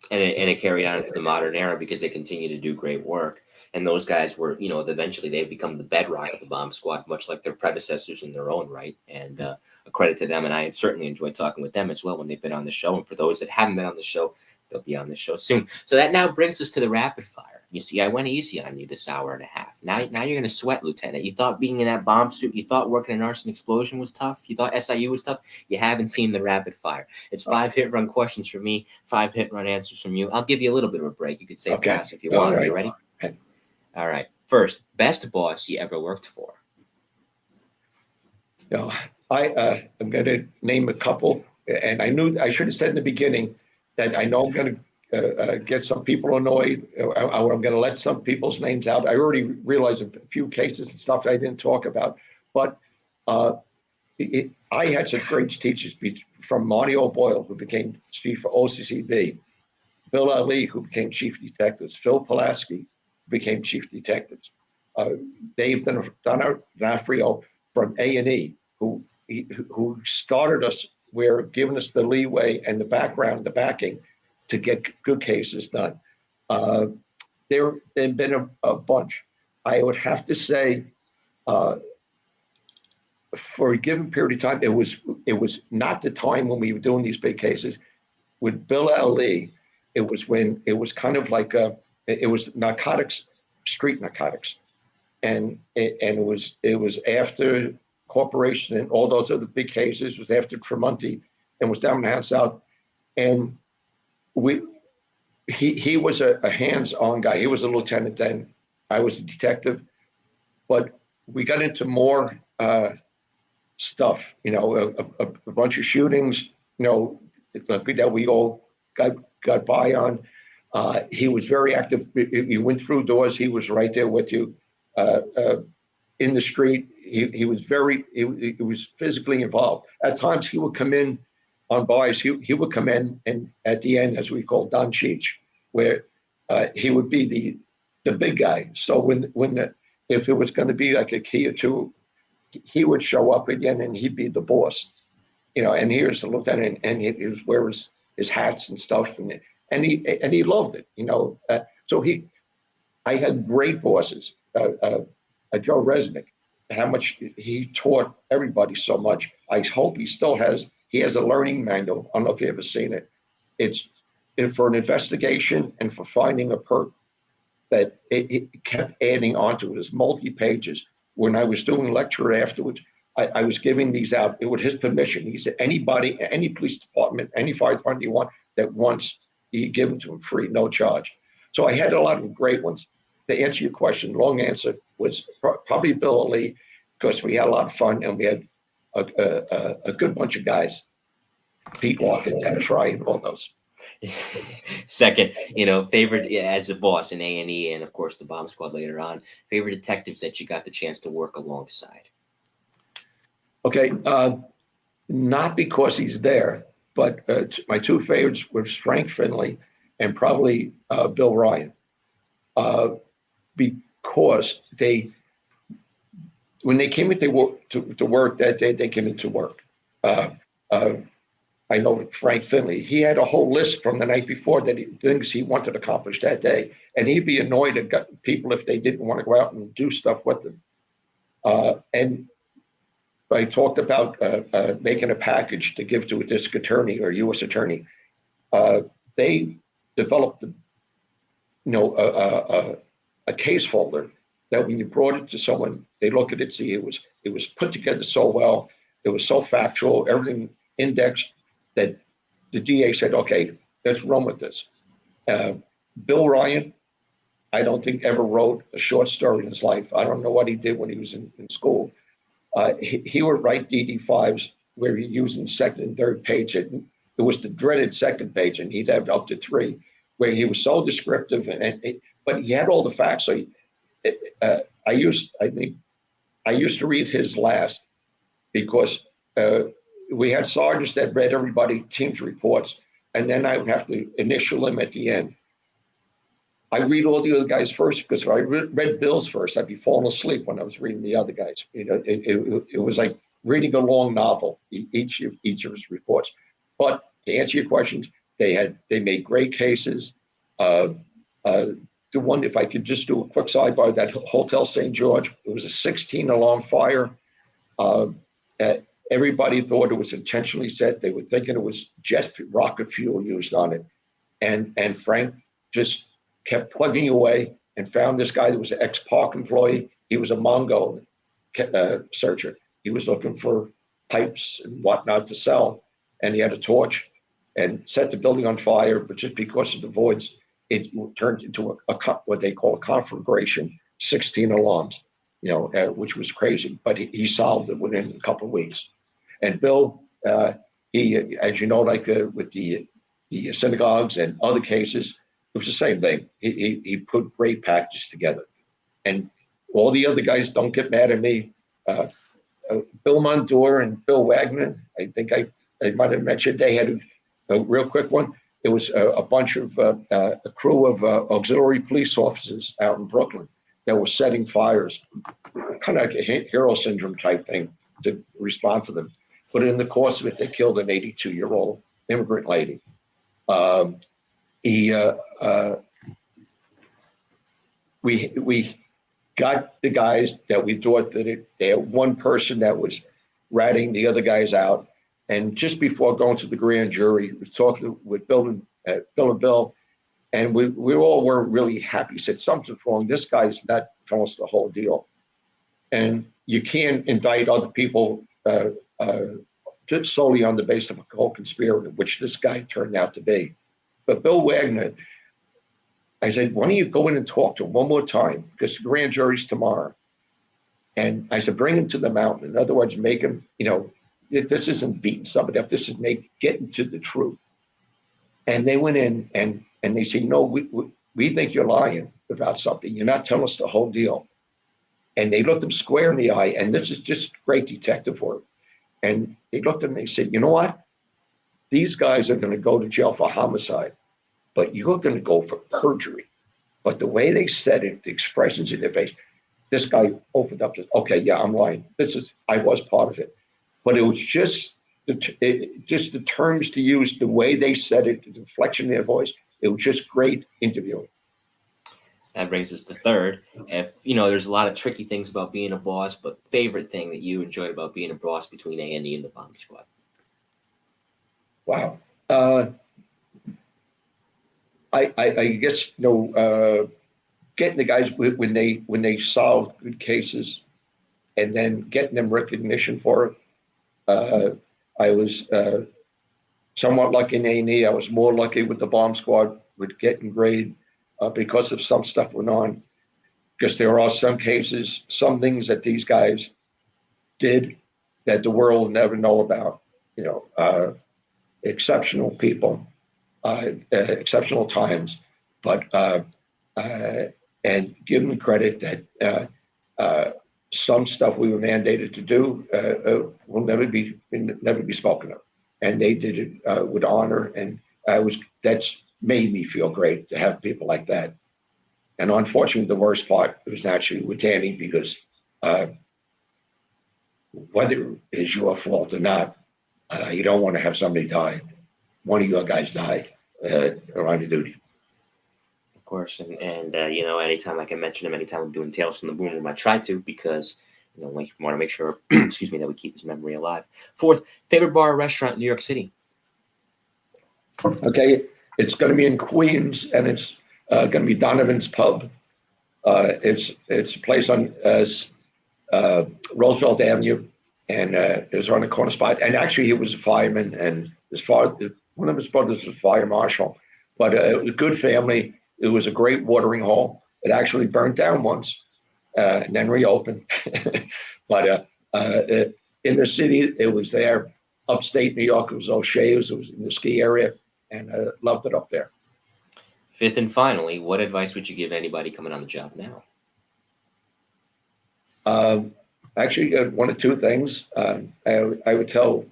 And it carried on into the modern era because they continue to do great work. And those guys were, eventually they've become the bedrock of the bomb squad, much like their predecessors in their own right. And a credit to them. And I certainly enjoyed talking with them as well when they've been on the show. And for those that haven't been on the show, they'll be on the show soon. So that now brings us to the rapid fire. You see, I went easy on you this hour and a half. Now you're going to sweat, Lieutenant. You thought being in that bomb suit, you thought working an arson explosion was tough. You thought SIU was tough. You haven't seen the rapid fire. It's 5 hit run questions from me, 5 hit run answers from you. I'll give you a little bit of a break. You could say pass if you want. Are you ready? Okay. All right. First, best boss you ever worked for. I'm going to name a couple, and I knew I should have said in the beginning that I know I'm going to get some people annoyed, or I'm going to let some people's names out. I already realized a few cases and stuff that I didn't talk about, but I had such great teachers, from Marty O'Boyle, who became chief for OCCB, Bill Ali, who became chief detectives, Phil Pulaski, who became chief detectives, Dave D'Onofrio from A&E, who started us, were giving us the leeway and the background, the backing, to get good cases done. There have been a bunch. I would have to say, for a given period of time, it was not the time when we were doing these big cases. With Bill Ali, it was when it was kind of like it was narcotics, street narcotics, and it was after Corporation and all those other big cases. It was after Tremonti and was down down south, and he was a hands-on guy. He was a lieutenant then. I was a detective, but we got into more stuff. A bunch of shootings. That we all got by on. He was very active. You went through doors. He was right there with you. In the street, he was he was physically involved. At times, he would come in on buys. He would come in, and at the end, as we call Don Cheech, where he would be the big guy. So if it was going to be like a key or two, he would show up again, and he'd be the boss. And here's the lieutenant, and he was wear his hats and stuff, and he loved it. So I had great bosses. Joe Resnick, how much he taught everybody so much. I hope he still has. He has a learning manual. I don't know if you've ever seen it. It's for an investigation and for finding a perp that it kept adding onto it. It's multi-pages. When I was doing a lecture afterwards, I was giving these out with his permission. He said, anybody, any police department, any fire department you want that wants, you give them to them free, no charge. So I had a lot of great ones. To answer your question, long answer was probably Bill Ali, because we had a lot of fun and we had a good bunch of guys. Pete Walker, Dennis Ryan, all those. Second, favorite as a boss in A&E and of course the Bomb Squad later on, favorite detectives that you got the chance to work alongside. Okay, not because he's there, but my two favorites were Frank Finley and probably Bill Ryan. Because when they came into work that day, they came into work. I know Frank Finley, he had a whole list from the night before things he wanted to accomplish that day. And he'd be annoyed at people if they didn't want to go out and do stuff with them. And I talked about making a package to give to a district attorney or U.S. attorney. They developed, a case folder that when you brought it to someone, they look at it, see it was put together so well, it was so factual, everything indexed, that the DA said, okay, let's run with this. Bill Ryan, I don't think ever wrote a short story in his life. I don't know what he did when he was in school. He would write DD5s where he used the second and third page. It was the dreaded second page, and he'd have up to 3, where he was so descriptive, but he had all the facts. So I used to read his last because we had sergeants that read everybody team's reports, and then I would have to initial them at the end. I read all the other guys first because if I read Bill's first, I'd be falling asleep when I was reading the other guys. It was like reading a long novel, each of his reports. But to answer your questions, they made great cases. The one, if I could just do a quick sidebar, that Hotel St. George, it was a 16-alarm fire. Everybody thought it was intentionally set. They were thinking it was jet rocket fuel used on it. And Frank just kept plugging away and found this guy that was an ex-Park employee. He was a Mongo searcher. He was looking for pipes and whatnot to sell. And he had a torch and set the building on fire. But just because of the voids, it turned into what they call a conflagration, 16 alarms, which was crazy. But he solved it within a couple of weeks. And Bill, he, as you know, like with the synagogues and other cases, it was the same thing. He put great packages together. And all the other guys, don't get mad at me. Bill Montour and Bill Wagner, I think I might have mentioned, they had a real quick one. It was a bunch of a crew of auxiliary police officers out in Brooklyn that were setting fires, kind of like a hero syndrome type thing to respond to them. But in the course of it, they killed an 82-year-old immigrant lady. we got the guys that we thought that they had one person that was ratting the other guys out. And just before going to the grand jury, we were talking with Bill and Bill, and we all weren't really happy. Said something's wrong. This guy's not telling us the whole deal. And you can't indict other people just solely on the basis of a co-conspirator, which this guy turned out to be. But Bill Wagner, I said, why don't you go in and talk to him one more time? Because the grand jury's tomorrow. And I said, bring him to the mountain. In other words, make him, this isn't beating somebody up. This is getting to the truth. And they went in and they said, no, we think you're lying about something. You're not telling us the whole deal. And they looked him square in the eye. And this is just great detective work. And they looked at him and they said, you know what? These guys are going to go to jail for homicide, but you're going to go for perjury. But the way they said it, the expressions in their face, this guy opened up to, okay, yeah, I'm lying. I was part of it. But it was just the terms to use, the way they said it, the inflection in their voice. It was just great interviewing. That brings us to third. If there's a lot of tricky things about being a boss, but favorite thing that you enjoyed about being a boss between A&E and the Bomb Squad. Wow. I guess getting the guys when they solve good cases, and then getting them recognition for it. I was somewhat lucky in A&E. I was more lucky with the Bomb Squad with getting grade. Because of some stuff went on, because there are some cases, some things that these guys did that the world will never know about. Exceptional people, exceptional times, but and give them credit that some stuff we were mandated to do will never be spoken of, and they did it with honor, and that's made me feel great to have people like that. And unfortunately, the worst part was naturally with Danny, because whether it is your fault or not, you don't want to have somebody die. One of your guys die around the duty. Of course, and anytime I can mention him, anytime I'm doing Tales from the Boom Room, I try to, because we want to make sure, excuse me, that we keep his memory alive. Fourth, favorite bar or restaurant in New York City? Okay. It's going to be in Queens, and it's going to be Donovan's Pub. It's a place on Roosevelt Avenue, and it was on a corner spot. And actually, he was a fireman, and one of his brothers was a fire marshal. But it was a good family. It was a great watering hole. It actually burnt down once, and then reopened. But in the city, it was there. Upstate New York, it was O'Shea's. It was in the ski area. And loved it up there. Fifth and finally, what advice would you give anybody coming on the job now? Actually, one of two things. I would tell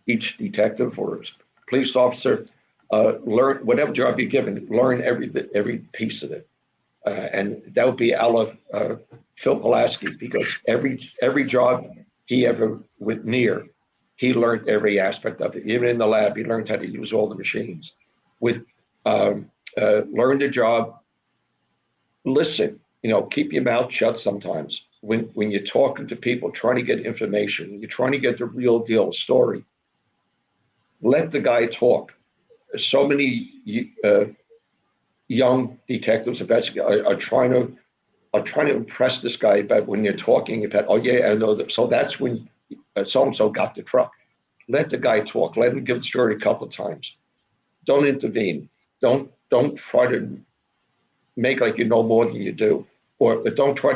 each detective or police officer, learn whatever job you're given, learn every piece of it. And that would be Phil Pulaski, because every job he ever went near, he learned every aspect of it. Even in the lab, he learned how to use all the machines. Learn the job, listen, keep your mouth shut sometimes. When you're talking to people, trying to get information, you're trying to get the real deal story, let the guy talk. So many young detectives are trying to impress this guy, but when they're talking about, oh yeah, I know that. So that's when so-and-so got the truck. Let the guy talk. Let him give the story a couple of times. Don't intervene. Don't try to make like you know more than you do, or don't try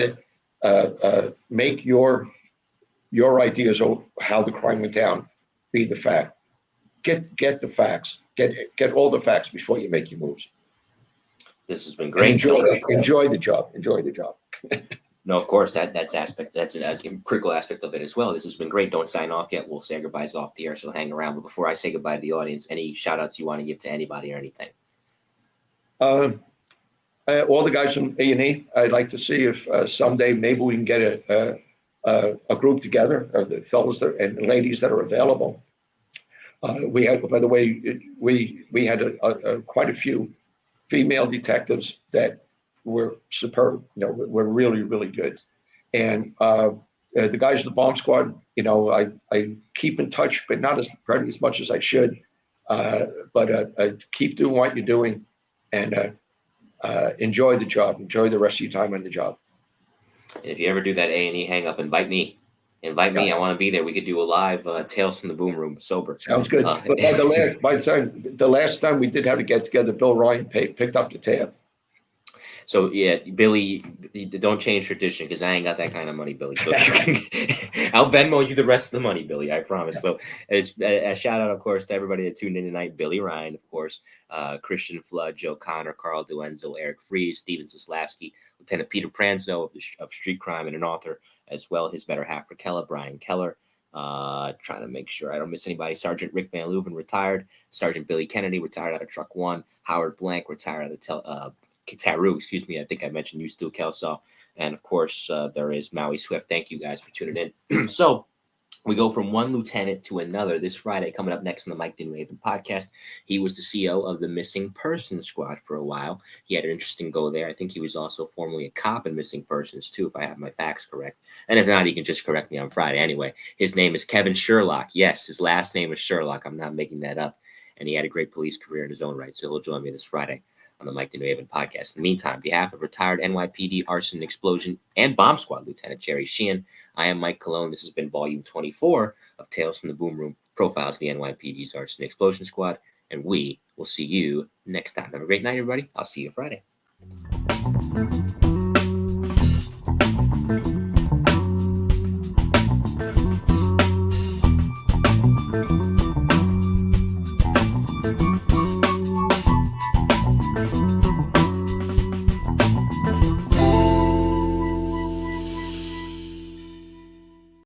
to make your ideas of how the crime went down be the fact. Get the facts. Get all the facts before you make your moves. This has been great. Enjoy the job. Enjoy the job. No, of course, that's a critical aspect of it as well. This has been great. Don't sign off yet. We'll say our goodbyes off the air, so hang around. But before I say goodbye to the audience, any shout outs you want to give to anybody or anything? All the guys from A&E, I'd like to see if someday maybe we can get a group together of the fellows and the ladies that are available. We had, by the way, we had quite a few female detectives that were superb. We're really, really good. And the guys in the bomb squad, I keep in touch, but not probably as much as I should. But keep doing what you're doing, and enjoy the job. Enjoy the rest of your time on the job. And if you ever do that A&E hang up, invite me. Invite me. I want to be there. We could do a live Tales from the Boom Room sober. Sounds good. But the last time we did have to get together, Bill Ryan picked up the tab. So yeah, Billy, don't change tradition because I ain't got that kind of money, Billy. So I'll Venmo you the rest of the money, Billy. I promise. Yeah. So it's a shout out, of course, to everybody that tuned in tonight. Billy Ryan, of course, Christian Flood, Joe Connor, Carl Duenzel, Eric Fries, Steven Zaslavsky, Lieutenant Peter Pranzo of Street Crime and an author as well. His better half, Raquella, Brian Keller. Trying to make sure I don't miss anybody. Sergeant Rick Van Leuven, retired. Sergeant Billy Kennedy, retired out of Truck One. Howard Blank, retired out of Taru, excuse me. I think I mentioned you, Stu Kelsaw. And of course, there is Maui Swift. Thank you guys for tuning in. So we go from one lieutenant to another this Friday. Coming up next on the Mike the New Haven podcast, he was the CO of the Missing Persons Squad for a while. He had an interesting go there. I think he was also formerly a cop in Missing Persons too, if I have my facts correct. And if not, he can just correct me on Friday. Anyway, his name is Kevin Sherlock. Yes, his last name is Sherlock. I'm not making that up. And he had a great police career in his own right. So he'll join me this Friday on the Mike the New Haven podcast. In the meantime, on behalf of retired NYPD arson, explosion, and bomb squad Lieutenant Jerry Sheehan, I am Mike Colón. This has been volume 24 of Tales from the Boom Room, Profiles of the NYPD's Arson Explosion Squad, and we will see you next time. Have a great night, everybody. I'll see you Friday.